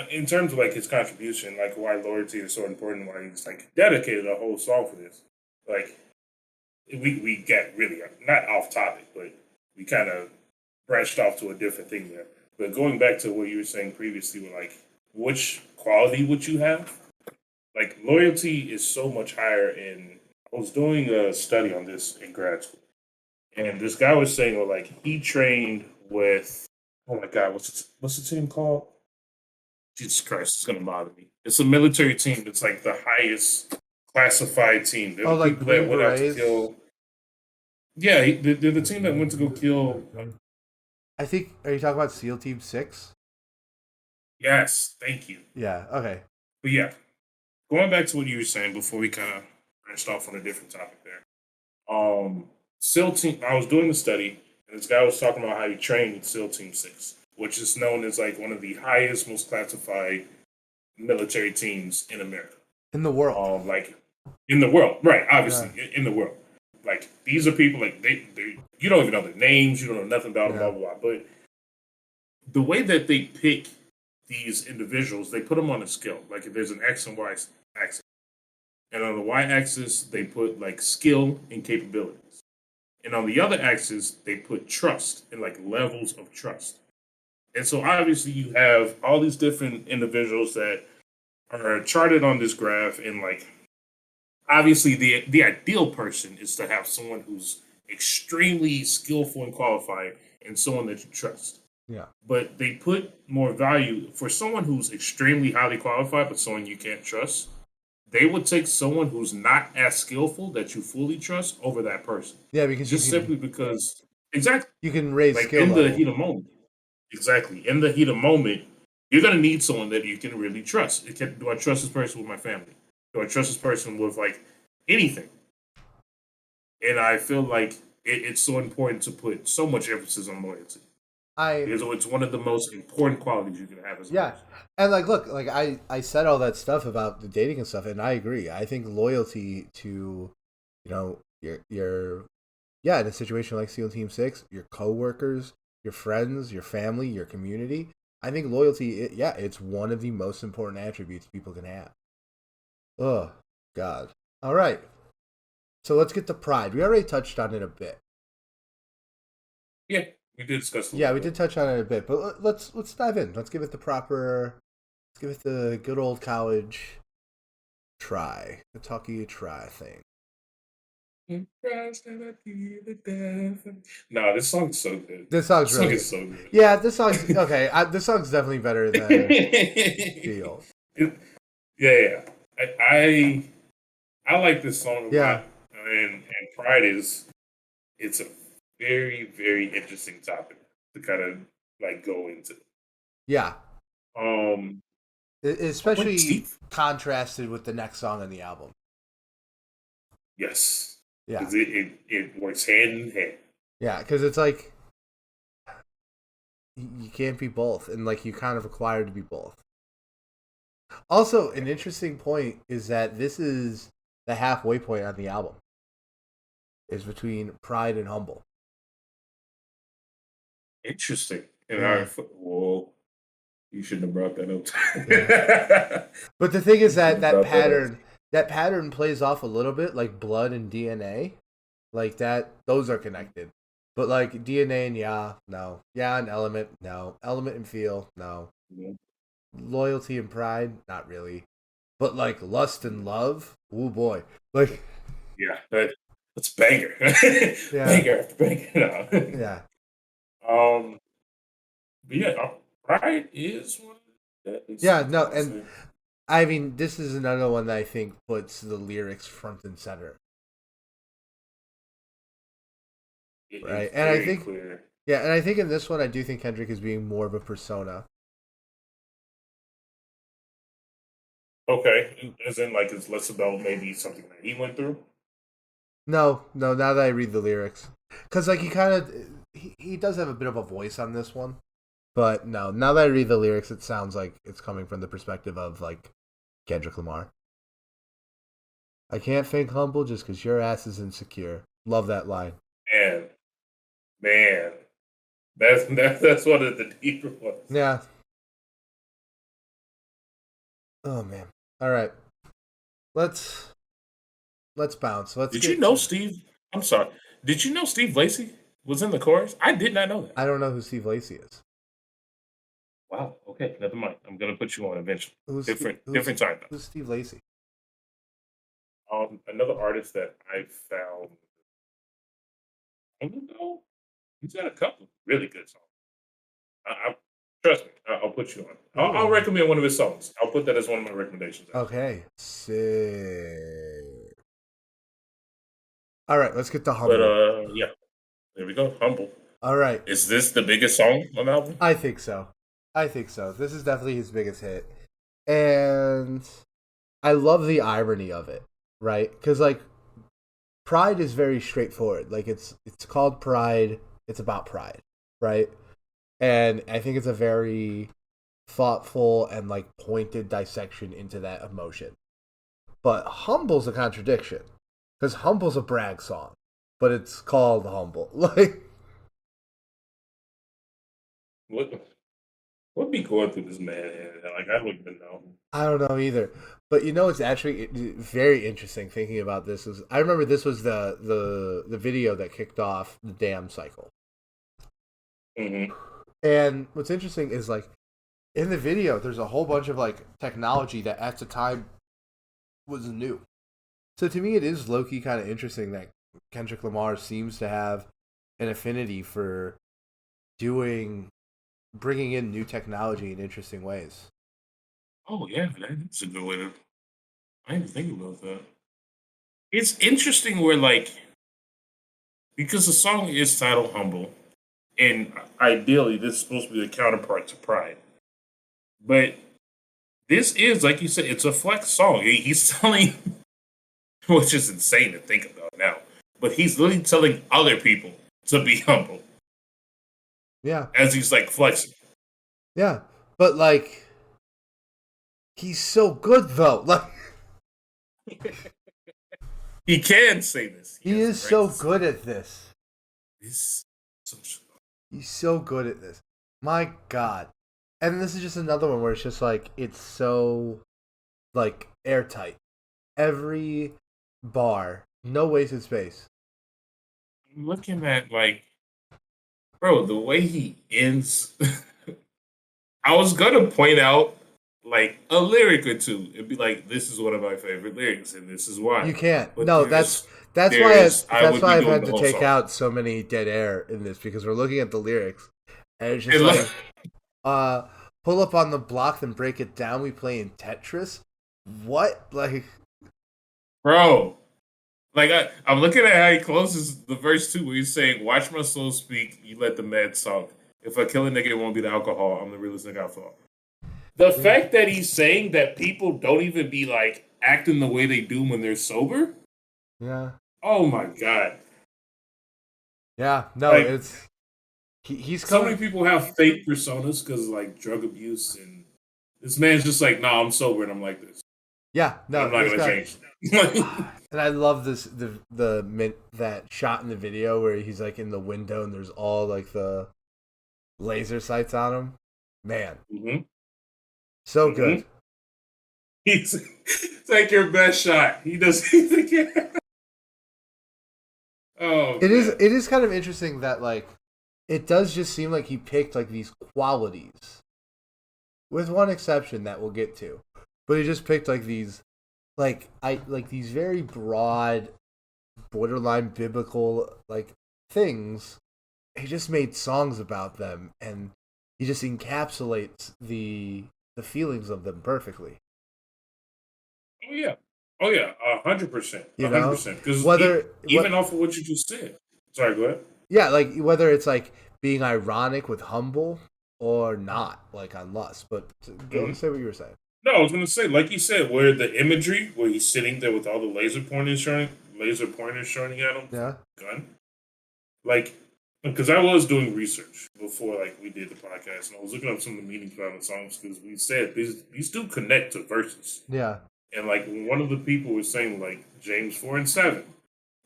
in terms of like his contribution, like why loyalty is so important, why he's like dedicated a whole song for this. Like we get really not off topic, but we kind of branched off to a different thing there. But going back to what you were saying previously, with like which quality would you have? Like loyalty is so much higher in. I was doing a study on this in grad school, and this guy was saying, well, like he trained with. Oh my God, what's the team called? Jesus Christ, it's gonna bother me. It's a military team that's like the highest classified team. They're Oh, the like people that Green went out to Berets. kill. Yeah, they're the team that went to go kill. I think are you talking about SEAL Team 6? Yes, thank you. Yeah, okay. But yeah, going back to what you were saying before we kind of branched off on a different topic there. SEAL team. I was doing the study, and this guy was talking about how he trained with SEAL Team 6, which is known as like one of the highest, most classified military teams in America. In the world. Like in the world, right? Yeah. Obviously, in the world. Like these are people like they you don't even know their names, you don't know nothing about them, Yeah. blah blah blah. But the way that they pick these individuals, they put them on a scale. Like if there's an X and Y axis, and on the Y axis they put like skill and capabilities, and on the other axis they put trust and like levels of trust. And so obviously you have all these different individuals that are charted on this graph, and like obviously the ideal person is to have someone who's extremely skillful and qualified and someone that you trust. Yeah. But they put more value for someone who's extremely highly qualified, but someone you can't trust. They would take someone who's not as skillful that you fully trust over that person. Yeah, because Just simply because, exactly, you can raise like skill in the level. heat of moment. Exactly. In the heat of moment, you're going to need someone that you can really trust. Do I trust this person with my family? Do I trust this person with like anything? And I feel like it's so important to put so much emphasis on loyalty. Because it's one of the most important qualities you can have as a person. And like, look, like I said all that stuff about the dating and stuff, and I agree. I think loyalty to, your in a situation like SEAL Team 6, your coworkers, your friends, your family, your community. I think loyalty, it's one of the most important attributes people can have. Oh, God. All right. So let's get to pride. We already touched on it a bit. Yeah, we did discuss it. Yeah, we did touch on it a bit, but let's dive in. Let's give it the good old college try. The talkie try thing. No, this song's so good. This song's really good. So good. Yeah, this song's okay. This song's definitely better than Feel. Yeah. I like this song a lot. And Pride it's a very, very interesting topic to kind of like go into. Yeah. Especially contrasted with the next song on the album. Yes. Yeah. Because it works hand in hand. Yeah, because it's like you can't be both, and like you kind of required to be both. Also, an interesting point is that this is the halfway point on the album. Is between Pride and Humble. Interesting. And well, you shouldn't have brought that up. But the thing is that pattern plays off a little bit like blood and DNA. Like that, those are connected. But like DNA and no. And element, no. Element and feel, no. Yeah. Loyalty and pride, not really. But like lust and love, oh boy. Like that's banger. Banger after banger. No. Yeah. But yeah, Pride is one that is. Yeah, no, and I mean this is another one that I think puts the lyrics front and center. Right. And I think clear. Yeah, and I think in this one I do think Kendrick is being more of a persona. Okay. As in like it's less about maybe something that he went through? No, now that I read the lyrics. Because like he does have a bit of a voice on this one. But no, now that I read the lyrics, it sounds like it's coming from the perspective of like Kendrick Lamar. I can't think humble just because your ass is insecure. Love that line. Man, that's one of the deeper ones. Yeah. Oh man. All right. Let's bounce. Did you know Steve? I'm sorry. Did you know Steve Lacy was in the chorus? I did not know that. I don't know who Steve Lacy is. Wow. Okay. Never mind. I'm gonna put you on eventually. Different time. Who's Steve Lacy? Another artist that I found. I don't know. He's got a couple really good songs. Trust me. I'll put you on. I'll recommend one of his songs. I'll put that as one of my recommendations. Okay. Sick. All right. Let's get to Humble. But yeah. There we go. Humble. All right. Is this the biggest song on the album? I think so. This is definitely his biggest hit. And I love the irony of it, right? Because, like, Pride is very straightforward. Like, it's called Pride. It's about pride, right? And I think it's a very thoughtful and, like, pointed dissection into that emotion. But Humble's a contradiction. Because Humble's a brag song. But it's called Humble. Like... What be going through this man? Like, I don't even know. I don't know either. But it's actually very interesting thinking about this. I remember this was the video that kicked off the Damn cycle. Mm-hmm. And what's interesting is like in the video, there's a whole bunch of like technology that at the time was new. So to me, it is low key kind of interesting that Kendrick Lamar seems to have an affinity for bringing in new technology in interesting ways. Oh yeah, that's a good way to. I didn't think about that. It's interesting where like because the song is titled "Humble," and ideally this is supposed to be the counterpart to Pride, but this is like you said, it's a flex song. He's telling, which is insane to think about now, but he's literally telling other people to be humble. Yeah, as he's like flexing. yeah, but like he's so good though. Like He can say this. he is so good at this. He's so good at this. My God. And this is just another one where it's just like it's so like airtight. Every bar, no wasted space. I'm looking at like, bro, the way he ends. I was gonna point out like a lyric or two. It'd be like, "This is one of my favorite lyrics, and this is why." You can't. But no, that's why I've had to take song. out so many dead air in this because we're looking at the lyrics and it's just pull up on the block then break it down. We play in Tetris. What like, bro? Like I'm looking at how he closes the verse 2 where he's saying, "Watch my soul speak. You let the mad talk. If I kill a nigga, it won't be the alcohol. I'm the realest nigga I thought." The fact that he's saying that people don't even be like acting the way they do when they're sober. Yeah. Oh my God. Yeah. No, like, it's he's so many people have fake personas because like drug abuse, and this man's just like, "Nah, I'm sober and I'm like this." Yeah. No, I'm not gonna change. And I love this that shot in the video where he's like in the window and there's all like the laser sights on him. Man. Mm-hmm. So good. He's take your best shot. He doesn't even care. Oh, it is kind of interesting that like it does just seem like he picked like these qualities, with one exception that we'll get to, but he just picked like these, these very broad, borderline biblical like things. He just made songs about them, and he just encapsulates the feelings of them perfectly. Oh yeah, 100%, 100%. Because even off of what you just said. Sorry, go ahead. Yeah, like whether it's like being ironic with humble or not, like on Lust. But go and say what you were saying. No, I was gonna say, like you said, where the imagery where he's sitting there with all the laser pointers showing at him. Yeah. Gun. Like, because I was doing research before like we did the podcast, and I was looking up some of the meanings behind the songs because we said these do connect to verses. Yeah. And like one of the people was saying like James 4:7.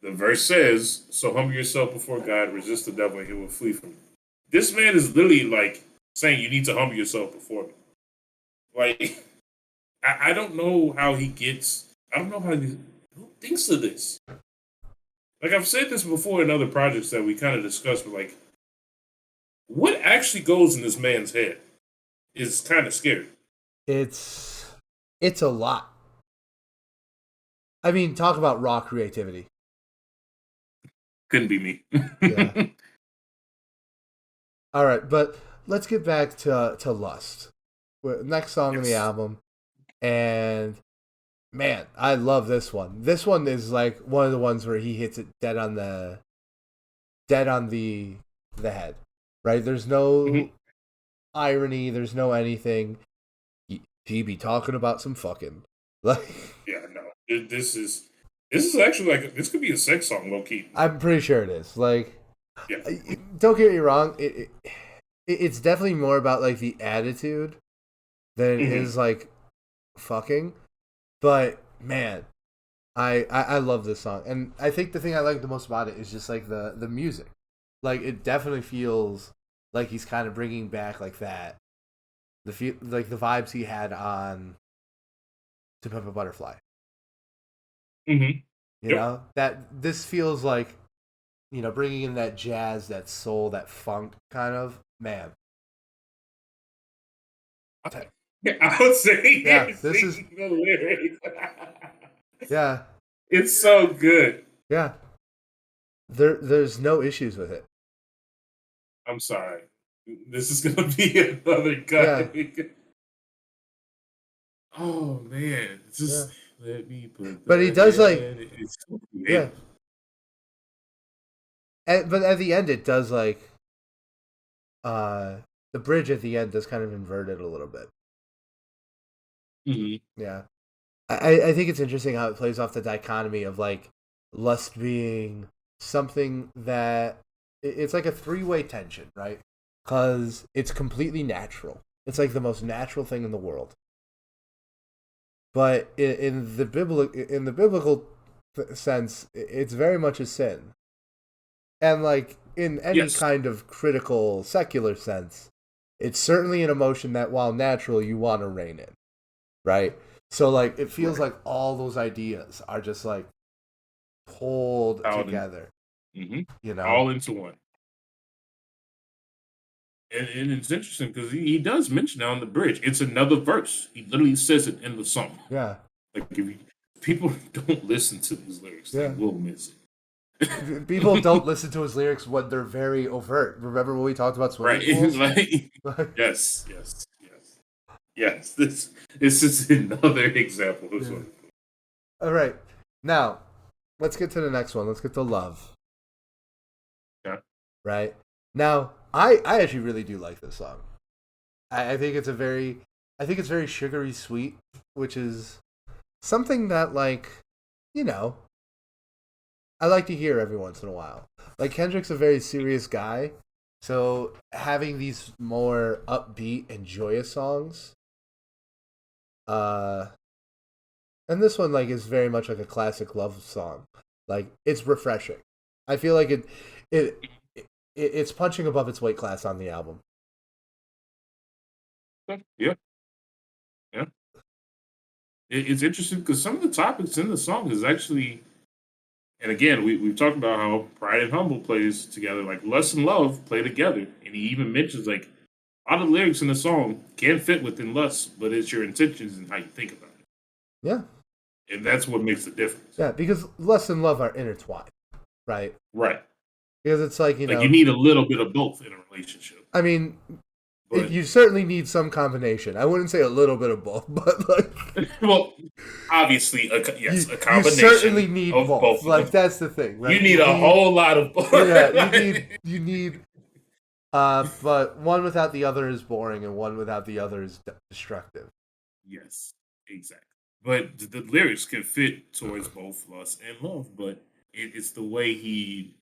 The verse says, "So humble yourself before God, resist the devil, and he will flee from you." This man is literally like saying you need to humble yourself before me. Like, I don't know how he gets. I don't know how he thinks of this. Like I've said this before in other projects that we kind of discussed, but like, what actually goes in this man's head is kind of scary. It's a lot. I mean, talk about raw creativity. Couldn't be me. Yeah. All right, but let's get back to Lust. Next song in the album, and man, I love this one. This one is like one of the ones where he hits it dead on the head. Right? There's no irony. There's no anything. He be talking about some fucking. Like, yeah, no. This is actually like this could be a sex song, low key. I'm pretty sure it is. Like, yeah. Don't get me wrong. It's definitely more about like the attitude than it is like fucking. But man, I love this song, and I think the thing I like the most about it is just like the music. Like it definitely feels like he's kind of bringing back like that, like the vibes he had on To Pimp a Butterfly. Mm-hmm. You know that this feels like, bringing in that jazz, that soul, that funk kind of man. I would say Yeah, him this is singing the lyrics. yeah, It's so good. yeah. There's no issues with it. I'm sorry. This is gonna be another Yeah, guy. Oh man, yeah. just let me put But he that does like in. It's so yeah. creative. But at the end, it does like uh the bridge at the end does kind of invert it a little bit. Mhm. Yeah, I think it's interesting how it plays off the dichotomy of like lust being something that it's like a three-way tension, right? Because it's completely natural. It's like the most natural thing in the world. But in the biblical sense, it's very much a sin. And like in any Yes. kind of critical secular sense, it's certainly an emotion that while natural you want to rein in, right? So like it feels Right. like all those ideas are just like pulled Out in, together, mhm. you know? All into one. And it's interesting because he does mention it on the bridge. It's another verse. He literally says it in the song. Yeah. Like if people don't listen to these lyrics, they Yeah. will miss it. People don't listen to his lyrics when they're very overt. Remember when we talked about swimming Right. pools? Like, yes, yes, yes. Yes. This is another example of Yeah. something. All right. Now, let's get to the next one. Let's get to love. Yeah. Right? Now, I actually really do like this song. I think it's very sugary sweet, which is something that like, you know, I like to hear every once in a while. Like Kendrick's a very serious guy, so having these more upbeat and joyous songs, uh, and this one like is very much like a classic love song. Like it's refreshing. I feel like it, it's punching above its weight class on the album. Yeah. Yeah. It's interesting because some of the topics in the song is actually, and again, we've talked about how Pride and Humble plays together, like Lust and Love play together. And he even mentions like a lot of the lyrics in the song can fit within Lust, but it's your intentions and how you think about it. Yeah, And that's what makes the difference. yeah, because lust and love are intertwined, right? Right. Because it's like Like you need a little bit of both in a relationship. I mean, But you certainly need some combination. I wouldn't say a little bit of both, but like, well, obviously, yes, a you combination certainly need of both. both of Like them. that's the thing, right? You need a whole lot of both. Yeah, you need. But one without the other is boring, and one without the other is destructive. Yes, exactly. But the lyrics can fit towards both lust and love, but it's the way he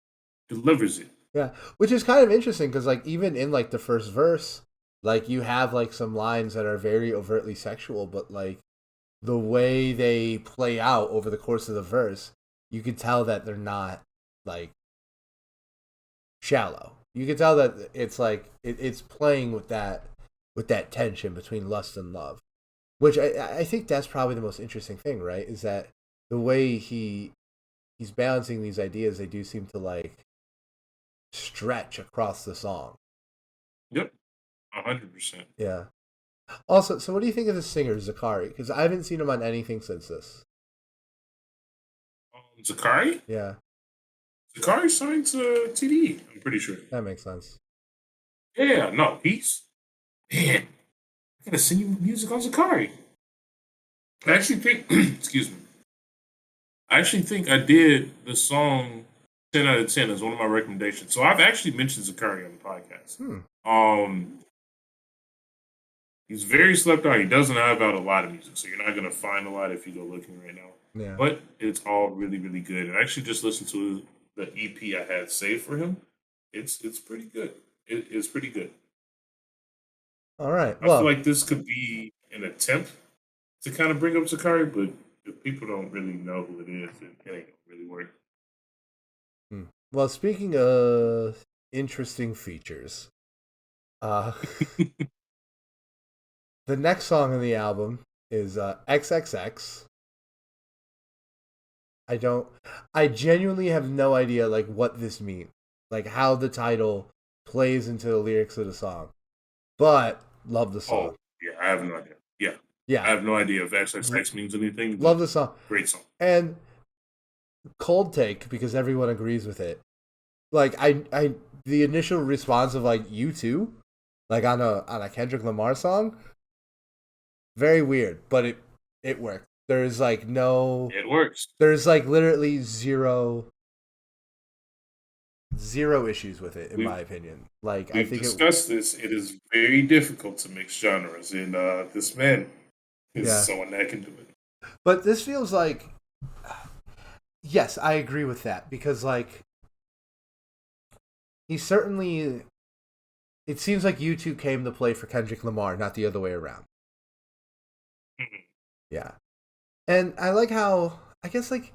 delivers it. Yeah, which is kind of interesting because like even in like the first verse, like you have like some lines that are very overtly sexual, but like the way they play out over the course of the verse, you can tell that they're not like shallow. You can tell that it's like it's playing with that tension between lust and love, which I think that's probably the most interesting thing, right? Is that the way he's balancing these ideas, they do seem to like stretch across the song. Yep, 100%. Yeah. Also, so what do you think of the singer Zakari? Because I haven't seen him on anything since this. Zakari? Yeah, Zakari signed to TDE, I'm pretty sure. that makes sense. Yeah, no, he's man. I gotta send you music on Zakari. I actually think, excuse me. I actually think I did the song 10 out of 10 as one of my recommendations. So I've actually mentioned Zakari on the podcast. Um, he's very slept on. He doesn't have out a lot of music, so you're not gonna find a lot if you go looking right now. Yeah. But it's all really, really good. And I actually just listened to the EP I had saved for him. It's pretty good. It's pretty good. All right. I feel like this could be an attempt to kind of bring up Zakari, but if people don't really know who it is, it ain't gonna really work. Well, speaking of interesting features, the next song on the album is XXX. I genuinely have no idea like what this means, like how the title plays into the lyrics of the song, but love the song. Oh, yeah, I have no idea. Yeah. I Yeah, have no idea if XXX means anything, love but the song. great song. And cold take because everyone agrees with it. Like the initial response of like you too, like on a Kendrick Lamar song, very weird, but it worked. There's like no, It works. there's like literally zero issues with it in We've my opinion. Like I we've think it, discussed this. It is very difficult to mix genres, and this man is yeah. someone that can do it. But this feels like, yes, I agree with that because like he certainly. It seems like you two came to play for Kendrick Lamar, not the other way around. Mhm. Yeah. And I like how I guess like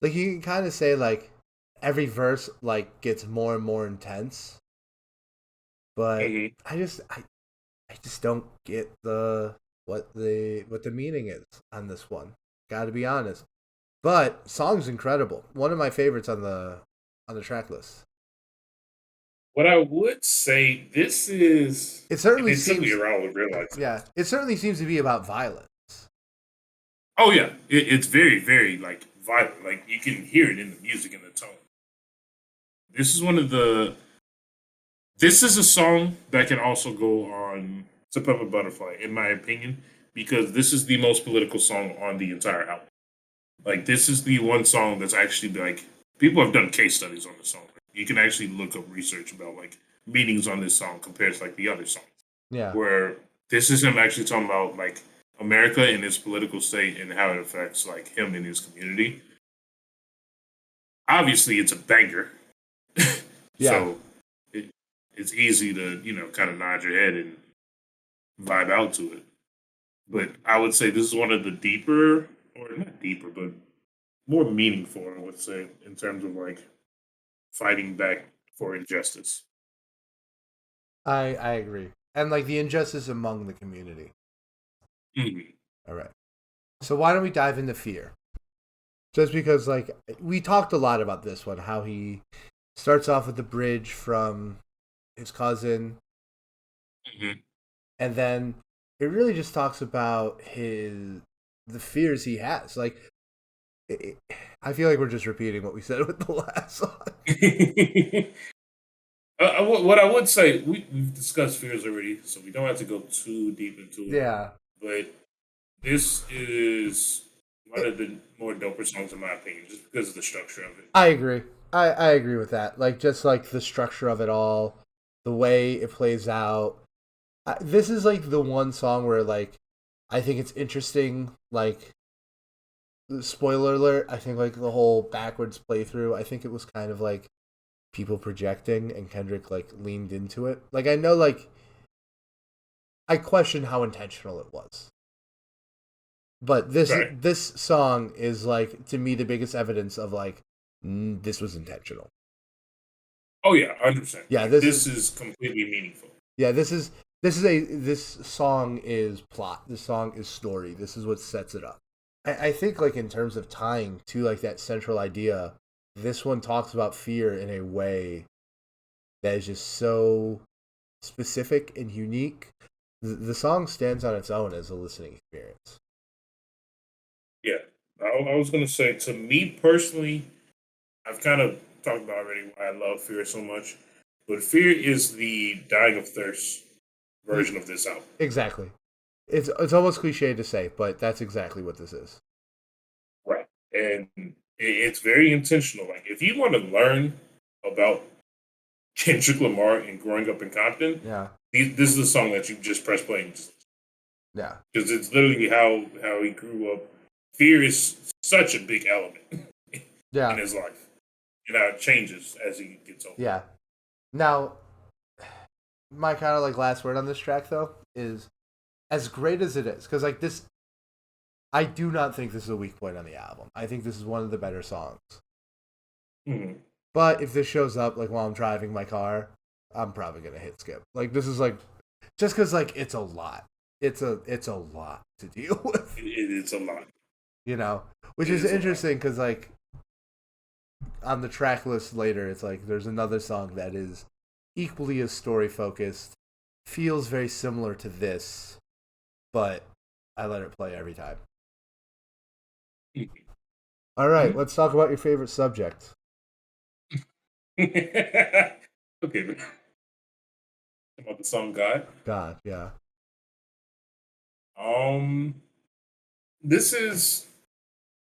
you can kind of say like every verse like gets more and more intense, but Mhm. I just don't get what the meaning is on this one. Got to be honest. But song's incredible. One of my favorites on the track list. What I would say, this is, It and certainly it took me seems around to realize it. yeah, it certainly seems to be about violence. Oh yeah, it's very, very like violent. Like you can hear it in the music and the tone. This is one of the. This is a song that can also go on "To Pimp a Butterfly," in my opinion, because this is the most political song on the entire album. Like this is the one song that's actually like people have done case studies on the song. You can actually look up research about like meanings on this song compared to like the other songs. Yeah. Where this is him actually talking about like America and its political state and how it affects like him and his community. Obviously, it's a banger, Yeah. so it, it's easy to kind of nod your head and vibe out to it. But I would say this is one of the deeper, or not deeper, but more meaningful. I would say in terms of like fighting back for injustice. I agree. And like the injustice among the community. Mhm. All right. So why don't we dive into fear? Just because like we talked a lot about this one, how he starts off with the bridge from his cousin, Mhm. and then it really just talks about the fears he has. Like I feel like we're just repeating what we said with the last song. What I would say, we've discussed fears already, so we don't have to go too deep into it. Yeah. But this is one It, of the more doper songs in my opinion, just because of the structure of it. I agree. I agree with that. Like just like the structure of it all, the way it plays out. This is like the one song where like I think it's interesting. Like spoiler alert, I think like the whole backwards playthrough. I think it was kind of like people projecting, and Kendrick like leaned into it. Like I know like I question how intentional it was, but Right. this song is like to me the biggest evidence of like this was intentional. Oh yeah, 100%. Yeah, Like this is completely meaningful. yeah, this song is plot. This song is story. This is what sets it up. I think like in terms of tying to like that central idea, this one talks about fear in a way that is just so specific and unique. The song stands on its own as a listening experience. Yeah. I was gonna say, to me personally, I've kind of talked about already why I love Fear so much, but Fear is the Dying of Thirst version of this album. Exactly. It's almost cliche to say, but that's exactly what this is. Right. And it's very intentional. Like, if you want to learn about Kendrick Lamar and growing up in Compton, Yeah. this is a song that you just press play and Yeah. because it's literally how he grew up. Fear is such a big element in Yeah. his life, and how it changes as he gets older. Yeah. Now, my kind of like last word on this track though is as great as it is, because like this, I do not think this is a weak point on the album. I think this is one of the better songs. Mhm. But if this shows up like while I'm driving my car, I'm probably gonna hit skip. Like this is like just because like it's a lot. It's a lot to deal with, It's a lot. you know. Which It is is a lot. interesting because like on the track list later, it's like there's another song that is equally as story focused, feels very similar to this, but I let it play every time. All right, let's talk about your favorite subject. Okay. About the song God. God, yeah. Um, this is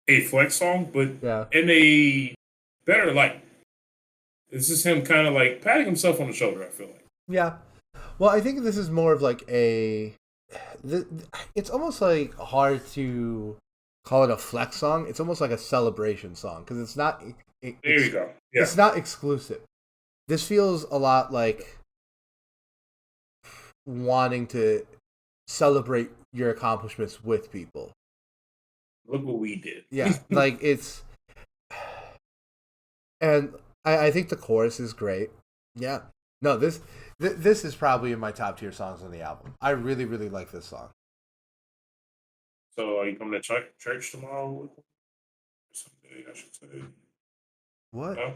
a flex song, but Yeah. in a better light. This is him kind of like patting himself on the shoulder, I feel like. Yeah. Well, I think this is more of like a. It's almost like hard to call it a flex song. It's almost like a celebration song because it's not. There you go. Yeah. It's not exclusive. This feels a lot like wanting to celebrate your accomplishments with people. Look what we did. Yeah, like it's. And I think the chorus is great. Yeah. No, this is probably in my top tier songs on the album. I really, really like this song. So are you coming to church tomorrow? Someday, I should say. What? No?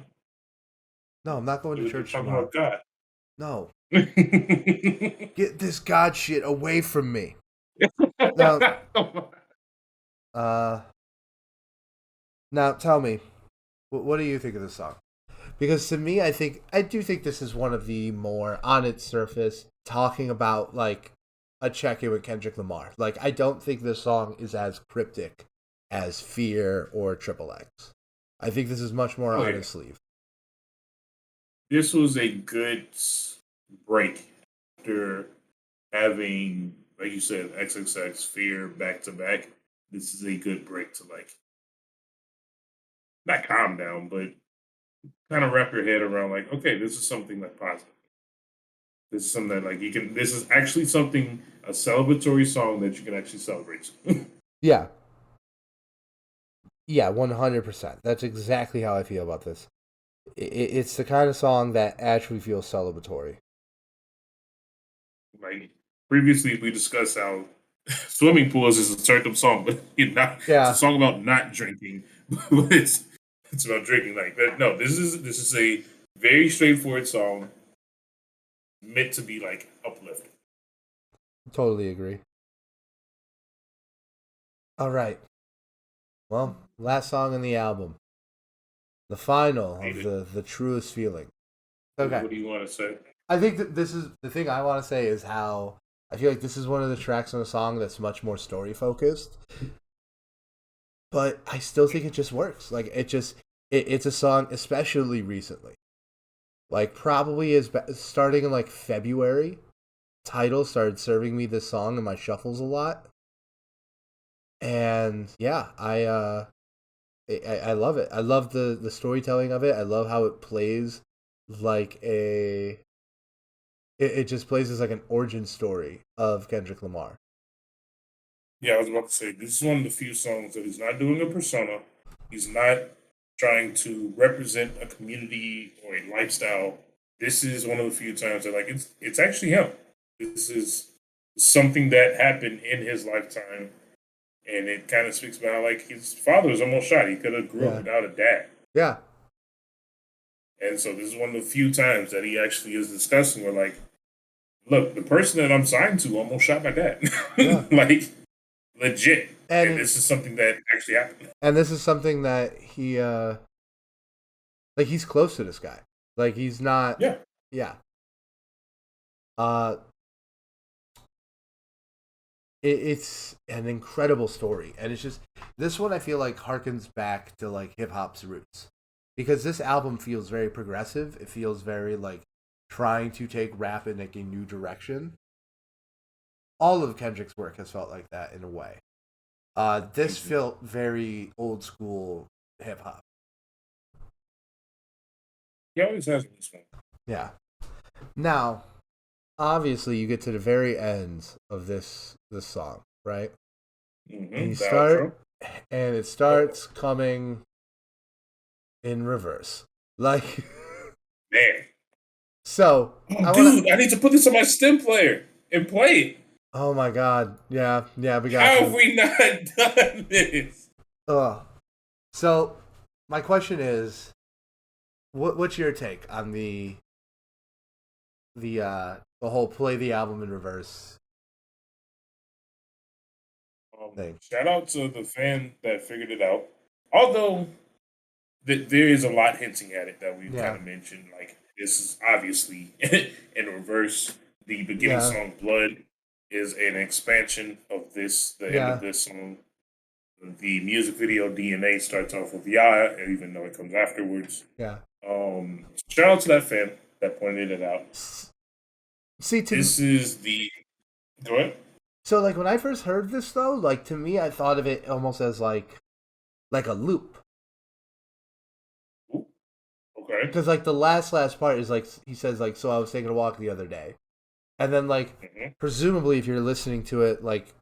No, I'm not going to We're church talking tomorrow. about God. No. Get this God shit away from me. Now, now tell me, what do you think of this song? Because to me, I do think this is one of the more on its surface talking about like a check-in with Kendrick Lamar. Like I don't think this song is as cryptic as Fear or Triple X. I think this is much more on his sleeve. This was a good break after having, like you said, XXX Fear back to back. This is a good break to like not calm down, but kind of wrap your head around like, okay, this is something like positive. This is something that like you can. This is actually something a celebratory song that you can actually celebrate. Yeah. Yeah, 100%. That's exactly how I feel about this. It's the kind of song that actually feels celebratory. Like previously, we discussed how swimming pools is a turned up song, but Yeah. it's a song about not drinking, but it's about drinking. Like that. No, this is a very straightforward song meant to be like uplifting. Totally agree. All right. Well, last song on the album. The final of the truest feeling. Okay. What do you want to say? I think that this is the thing I want to say is how I feel like this is one of the tracks on the song that's much more story focused. But I still think it just works. Like it's a song, especially recently. Like probably is starting in like February. Tidal started serving me this song in my shuffles a lot, and yeah, I love it. I love the storytelling of it. I love how it plays like it just plays as like an origin story of Kendrick Lamar. Yeah, I was about to say this is one of the few songs that he's not doing a persona. He's not trying to represent a community or a lifestyle. This is one of the few times that like it's actually him. This is something that happened in his lifetime, and it kind of speaks about how like his father was almost shot. He could have grew up without a dad. Yeah. And so this is one of the few times that he actually is discussing where like, look, the person that I'm signed to almost shot my dad. Yeah. Like legit. And this is something that actually happened. And this is something that he like he's close to this guy. Like he's not. Yeah. Yeah. It's an incredible story, and it's just this one I feel like harkens back to like hip hop's roots, because this album feels very progressive. It feels very like trying to take rap in like a new direction. All of Kendrick's work has felt like that in a way. This felt very old school hip hop. He always has this one. Yeah. Now, obviously, you get to the very end of this song, right? Mm-hmm. And and it starts coming in reverse, like man. So, I need to put this on my stem player and play it. Oh my god! Yeah, we got. How have we not done this? So, my question is, what's your take on the whole play the album in reverse thing. Shout out to the fan that figured it out. Although there is a lot hinting at it that we kind Yeah, of mentioned. Like this is obviously in reverse. The beginning yeah, song "Blood" is an expansion of this. The end of yeah, this song. The music video "DNA" starts off with "Yeah," even though it comes afterwards. yeah. Shout out to that fan that pointed it out. See, to This is the go ahead. so like when I first heard this though, like to me, I thought of it almost as like a loop. Ooh, okay. Because like the last part is like he says like, so I was taking a walk the other day, and then like Hmm. presumably if you're listening to it like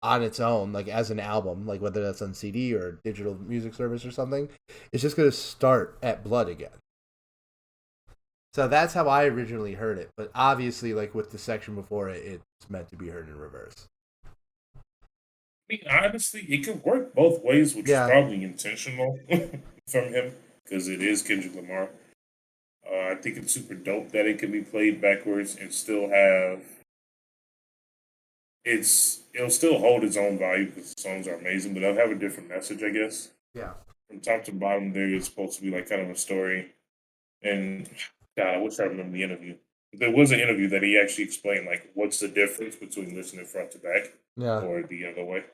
on its own, like as an album, like whether that's on CD or digital music service or something, it's just gonna start at Blood again. So that's how I originally heard it, but obviously like with the section before it, it's meant to be heard in reverse. I mean, honestly, it could work both ways, which is Yeah, probably intentional from him because it is Kendrick Lamar. I think it's super dope that it can be played backwards and still have it'll still hold its own value because the songs are amazing, but they'll have a different message, I guess. yeah, From top to bottom, there is supposed to be like kind of a story. And God, I wish I remember the interview. There was an interview that he actually explained like what's the difference between listening front to back yeah, or the other way.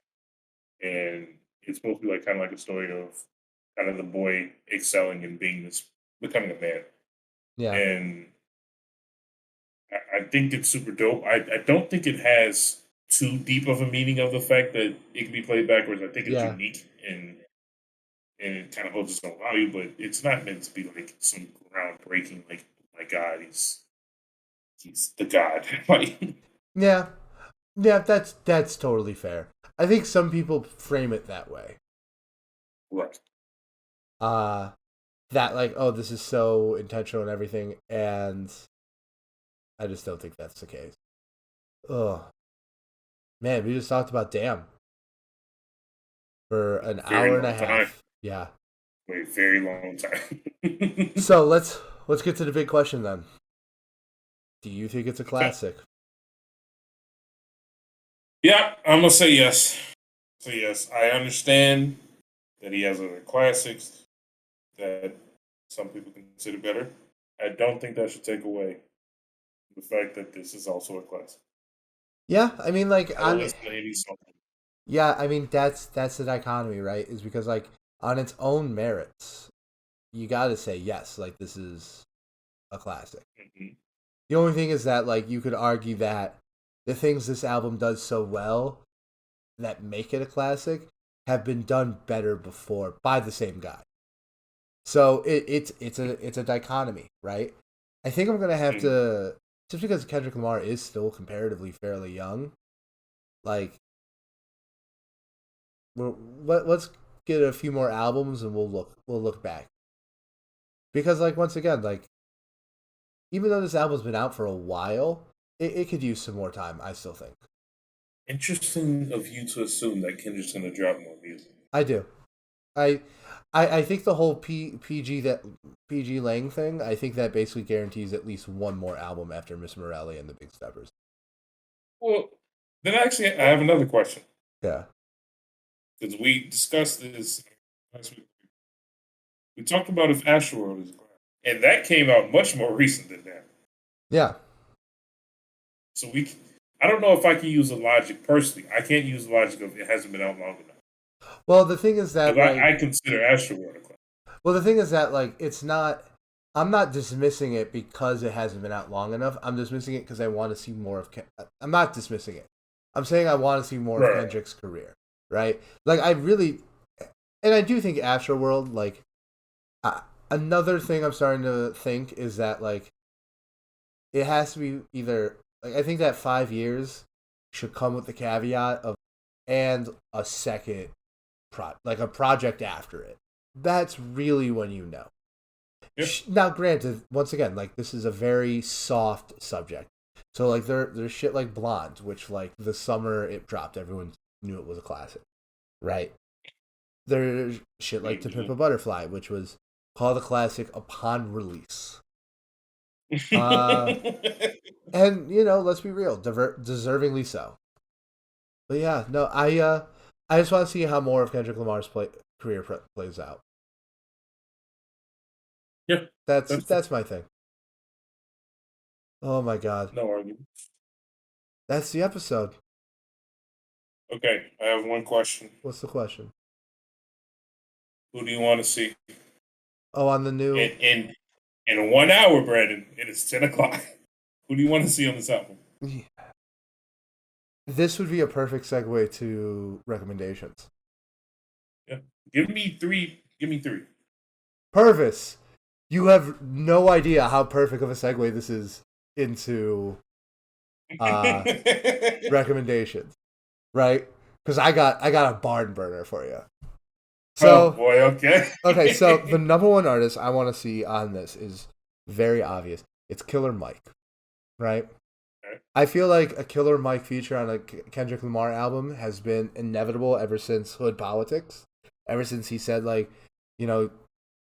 And it's supposed to be like kind of like a story of kind of the boy excelling and being this becoming a man. yeah, And I think it's super dope. I don't think it has too deep of a meaning of the fact that it can be played backwards. I think it's yeah. unique and it kind of holds its own value, but it's not meant to be like some groundbreaking. Like, oh my God, he's the god. Like, Yeah, yeah, that's totally fair. I think some people frame it that way. right. Uh that like, oh, this is so intentional and everything, and I just don't think that's the case. Oh man, we just talked about Damn for an Very hour and a long time. half. Yeah. Wait, very long time. So let's get to the big question then. Do you think it's a Okay. classic? Yeah, I'm gonna say yes. Say yes. I understand that he has other classics that some people consider better. I don't think that should take away the fact that this is also a classic. Yeah, I mean like I will on listen to any song. yeah, I mean that's the dichotomy, right? Is because like on its own merits, you got to say yes, like this is a classic. Mhm. The only thing is that like you could argue that the things this album does so well that make it a classic have been done better before by the same guy. So it's a dichotomy, right? I think I'm gonna have Mhm. to just because Kendrick Lamar is still comparatively fairly young. Like, let's get a few more albums and we'll look back because like once again like even though this album's been out for a while, it could use some more time. I still think. Interesting of you to assume that Kendrick's gonna drop more music. I do. I I think the whole PG Lang thing. I think that basically guarantees at least one more album after Miss Morelli and the Big Steppers. Well, then actually, I have another question Yeah. because we discussed this last week. We talked about if Astroworld is a classic, and that came out much more recent than that. Yeah. So I don't know if I can use the logic personally. I can't use the logic of it hasn't been out long enough Well, the thing is that because like I consider Astroworld a classic. well the thing is that like it's not. I'm not dismissing it because it hasn't been out long enough. I'm dismissing it because I want to see more of. I'm not dismissing it. I'm saying I want to see more of Right. Kendrick's career, right? Like I really, and I do think Astroworld. Like another thing I'm starting to think is that like it has to be either like I think that 5 years should come with the caveat of and a second like a project after it. That's really when you know. Yep. Now, granted, once again, like this is a very soft subject. So like there's shit like Blonde, which like the summer it dropped, everyone knew it was a classic, right? There's shit like To Pimp a Butterfly, which was called a classic upon release. Uh, and let's be real, deservingly so. But yeah, no, I just want to see how more of Kendrick Lamar's career plays out. Yeah, That's my thing. Oh my god, no argument. that's the episode. Okay, I have one question. What's the question? Who do you want to see Oh, on the new. in 1 hour, Brandon? It is 10 o'clock. Who do you want to see on this album? This would be a perfect segue to recommendations. Yeah, give me three. Give me three. Purvis, you have no idea how perfect of a segue this is into recommendations, right? Because I got a barn burner for you. So, oh boy, okay. Okay, so the number one artist I want to see on this is very obvious. It's Killer Mike, right? Okay. I feel like a Killer Mike feature on a Kendrick Lamar album has been inevitable ever since Hood Politics. Ever since he said, like, you know,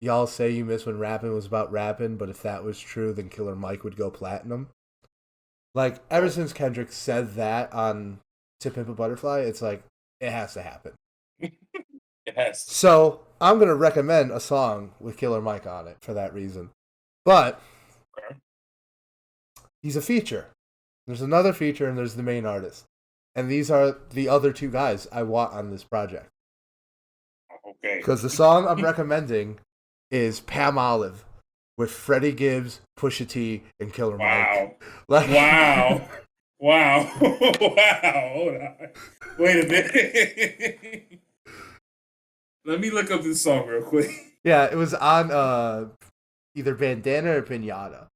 y'all say you miss when rapping was about rapping, but if that was true, then Killer Mike would go platinum. Like, ever since Kendrick said that on To Pimp a Butterfly, it's like, it has to happen. It has. So I'm going to recommend a song with Killer Mike on it for that reason. But he's a feature. There's another feature and there's the main artist. And these are the other two guys I want on this project. Okay. Because the song I'm recommending is Pam Olive with Freddie Gibbs, Pusha T, and Killer Mike. Like, wow. Wow. Wow. Hold on. Wait a minute. Let me look up this song real quick. Yeah, it was on either Bandana or Pinata.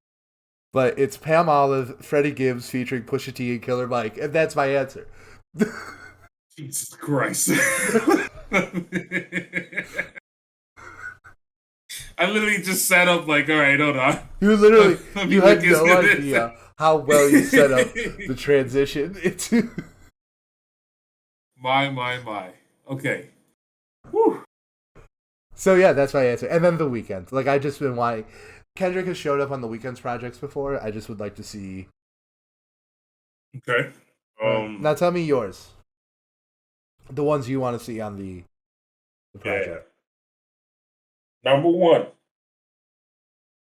But it's Pam Olive, Freddie Gibbs featuring Pusha T and Killer Mike, and that's my answer. Jesus Christ. I literally just sat up like, all right, hold on. You literally, you had no idea how well you set up the transition into... My. Okay. Whew. So yeah, that's my answer. And then The Weeknd. Like, I just been wanting... Kendrick has showed up on The Weeknd's projects before. I just would like to see... Okay. Now tell me yours. The ones you want to see on the project. Yeah. Number one.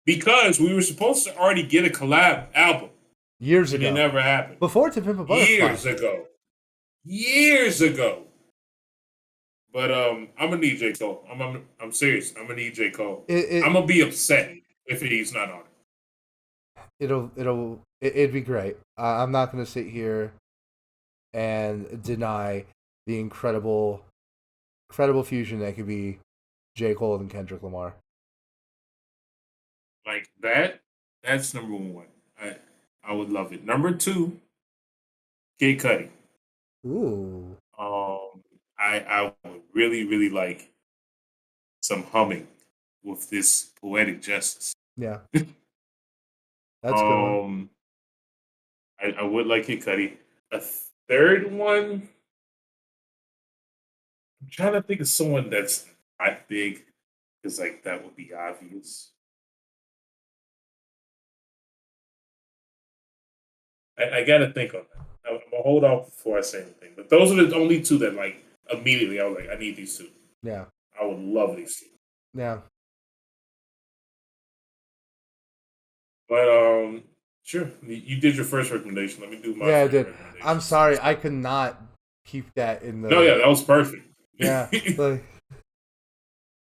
Because we were supposed to already get a collab album. Years ago. It never happened. Before To Pimp a Butterfly. Years ago. But I'm gonna need J. Cole. I'm serious. I'm gonna need J. Cole. I'm gonna be upset if he's not on it. It'd be great. I'm not gonna sit here and deny the incredible fusion that could be J. Cole and Kendrick Lamar. Like that. That's number one. I would love it. Number two, Kid Cudi. Ooh. I would really, really like some humming with this poetic justice. Yeah. That's good. I would like Kid Cudi. A third one, I'm trying to think of someone that's not big, because like that would be obvious. I gotta think on that. I'm gonna hold off before I say anything. But those are the only two that like immediately I was like, I need these two. Yeah. I would love these two. Yeah. But sure. You did your first recommendation. Let me do my I did. I'm sorry, I could not keep that in the... No, yeah, that was perfect. Yeah. That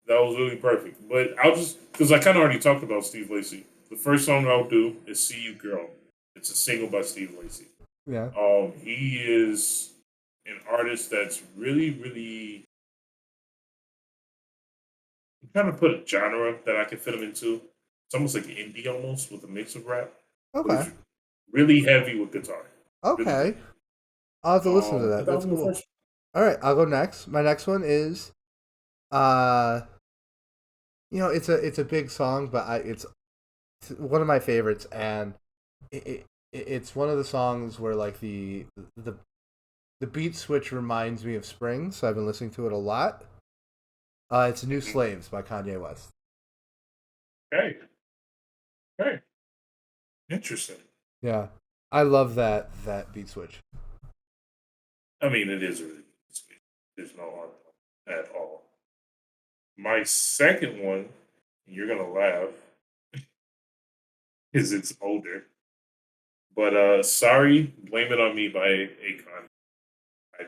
was really perfect. But I'll just, because I kind of already talked about Steve Lacy. The first song I'll do is See You Girl. It's a single by Steve Lacy. Yeah. He is an artist that's really, really... I'm trying to put a genre that I can fit him into. It's almost like indie almost, with a mix of rap. Okay. Really heavy with guitar. Okay. Really. I'll have to listen to that. That's cool. All right, I'll go next. My next one is, it's a big song, but it's one of my favorites, and it's one of the songs where like the beat switch reminds me of spring, so I've been listening to it a lot. It's New Slaves by Kanye West. Okay. Interesting. Yeah, I love that beat switch. I mean, it is really good. There's no harm at all. My second one, you're gonna laugh, is it's older. But sorry, blame it on me by Akon. I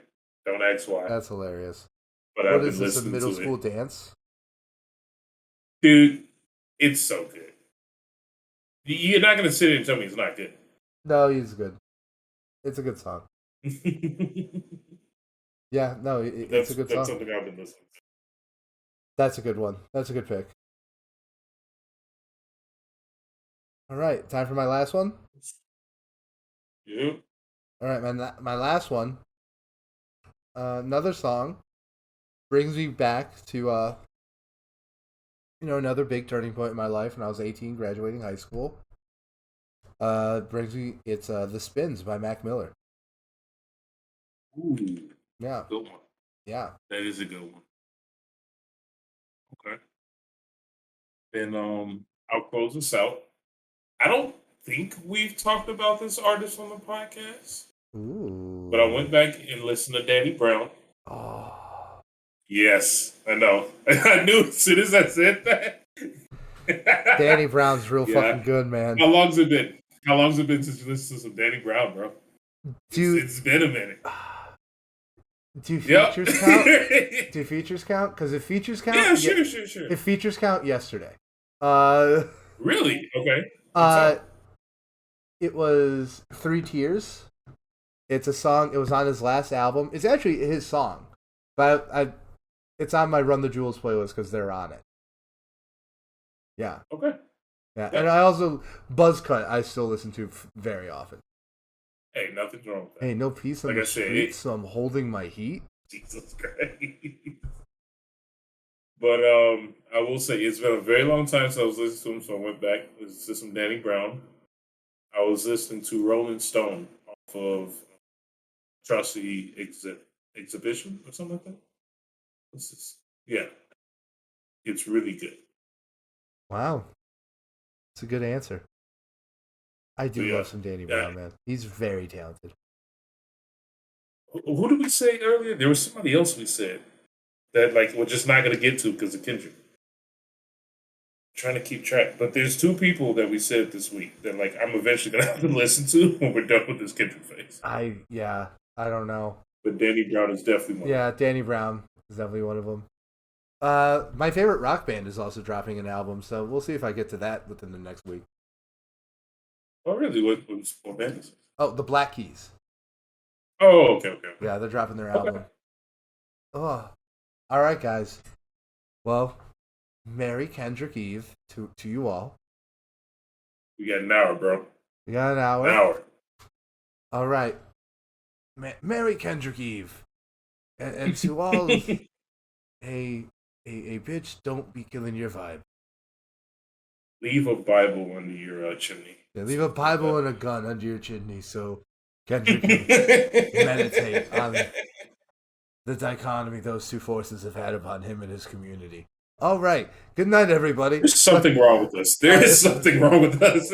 don't ask why, That's hilarious. but What I've is been this, a listening middle to school it. dance? Dude, it's so good. You're not gonna sit here and tell me it's not good. No, he's good. It's a good song. Yeah, no, it's a good That's song. something I've been listening to. That's a good one. That's a good pick. All right, time for my last one. Yep. All right, my last one. Another song brings me back to another big turning point in my life when I was 18, graduating high school. It's The Spins by Mac Miller. Ooh, Yeah, good one. yeah. That is a good one. Okay. Then I'll close this out. I don't think we've talked about this artist on the podcast, Ooh. but I went back and listened to Danny Brown. Oh. Yes, I know. I knew as soon as I said that. Danny Brown's real Yeah. fucking good, man. How long's it been? How long's it been since you listened to some Danny Brown, bro? Dude, It's been a minute. do Yep. features count? Do features count? Because if features count, Yeah, sure. If features count, yesterday. Really? Okay. It was 3 Tears. It's a song. It was on his last album. It's actually his song, but it's on my Run the Jewels playlist because they're on it. Yeah. Okay. Yeah, and I also Buzzcut. I still listen to very often. Hey, nothing's wrong with that. Hey, no peace on Like the I said, streets, so I'm holding my heat. Jesus Christ. But I will say it's been a very long time since I was listening to him, so I went back to some Danny Brown. I was listening to Rolling Stone off of Trusty Exhibition or something like that. What's this? Yeah. It's really good. Wow, it's a good answer. I do love some Danny Brown, man. He's very talented. Who did we say earlier? There was somebody else we said that we're just not going to get to because of Kendrick. I'm trying to keep track, but there's 2 people that we said this week that I'm eventually going to have to listen to when we're done with this Kendrick phase. I don't know. But Danny Brown is definitely one. Yeah, Danny Brown is definitely one of them. My favorite rock band is also dropping an album, so we'll see if I get to that within the next week. Oh, really? What band is it? Oh, the Black Keys. Oh, okay. Yeah, they're dropping their album. Oh, all right, guys. Well, Merry Kendrick Eve to you all. We got an hour, bro. We got an hour. An hour. All right. Merry Kendrick Eve, and to all, a bitch don't be killing your vibe. Leave a Bible under your chimney. Yeah, leave a Bible and a gun under your chimney so Kendrick can meditate on the dichotomy those 2 forces have had upon him and his community. All right. Good night, everybody. There's something wrong with us. There is something wrong with us.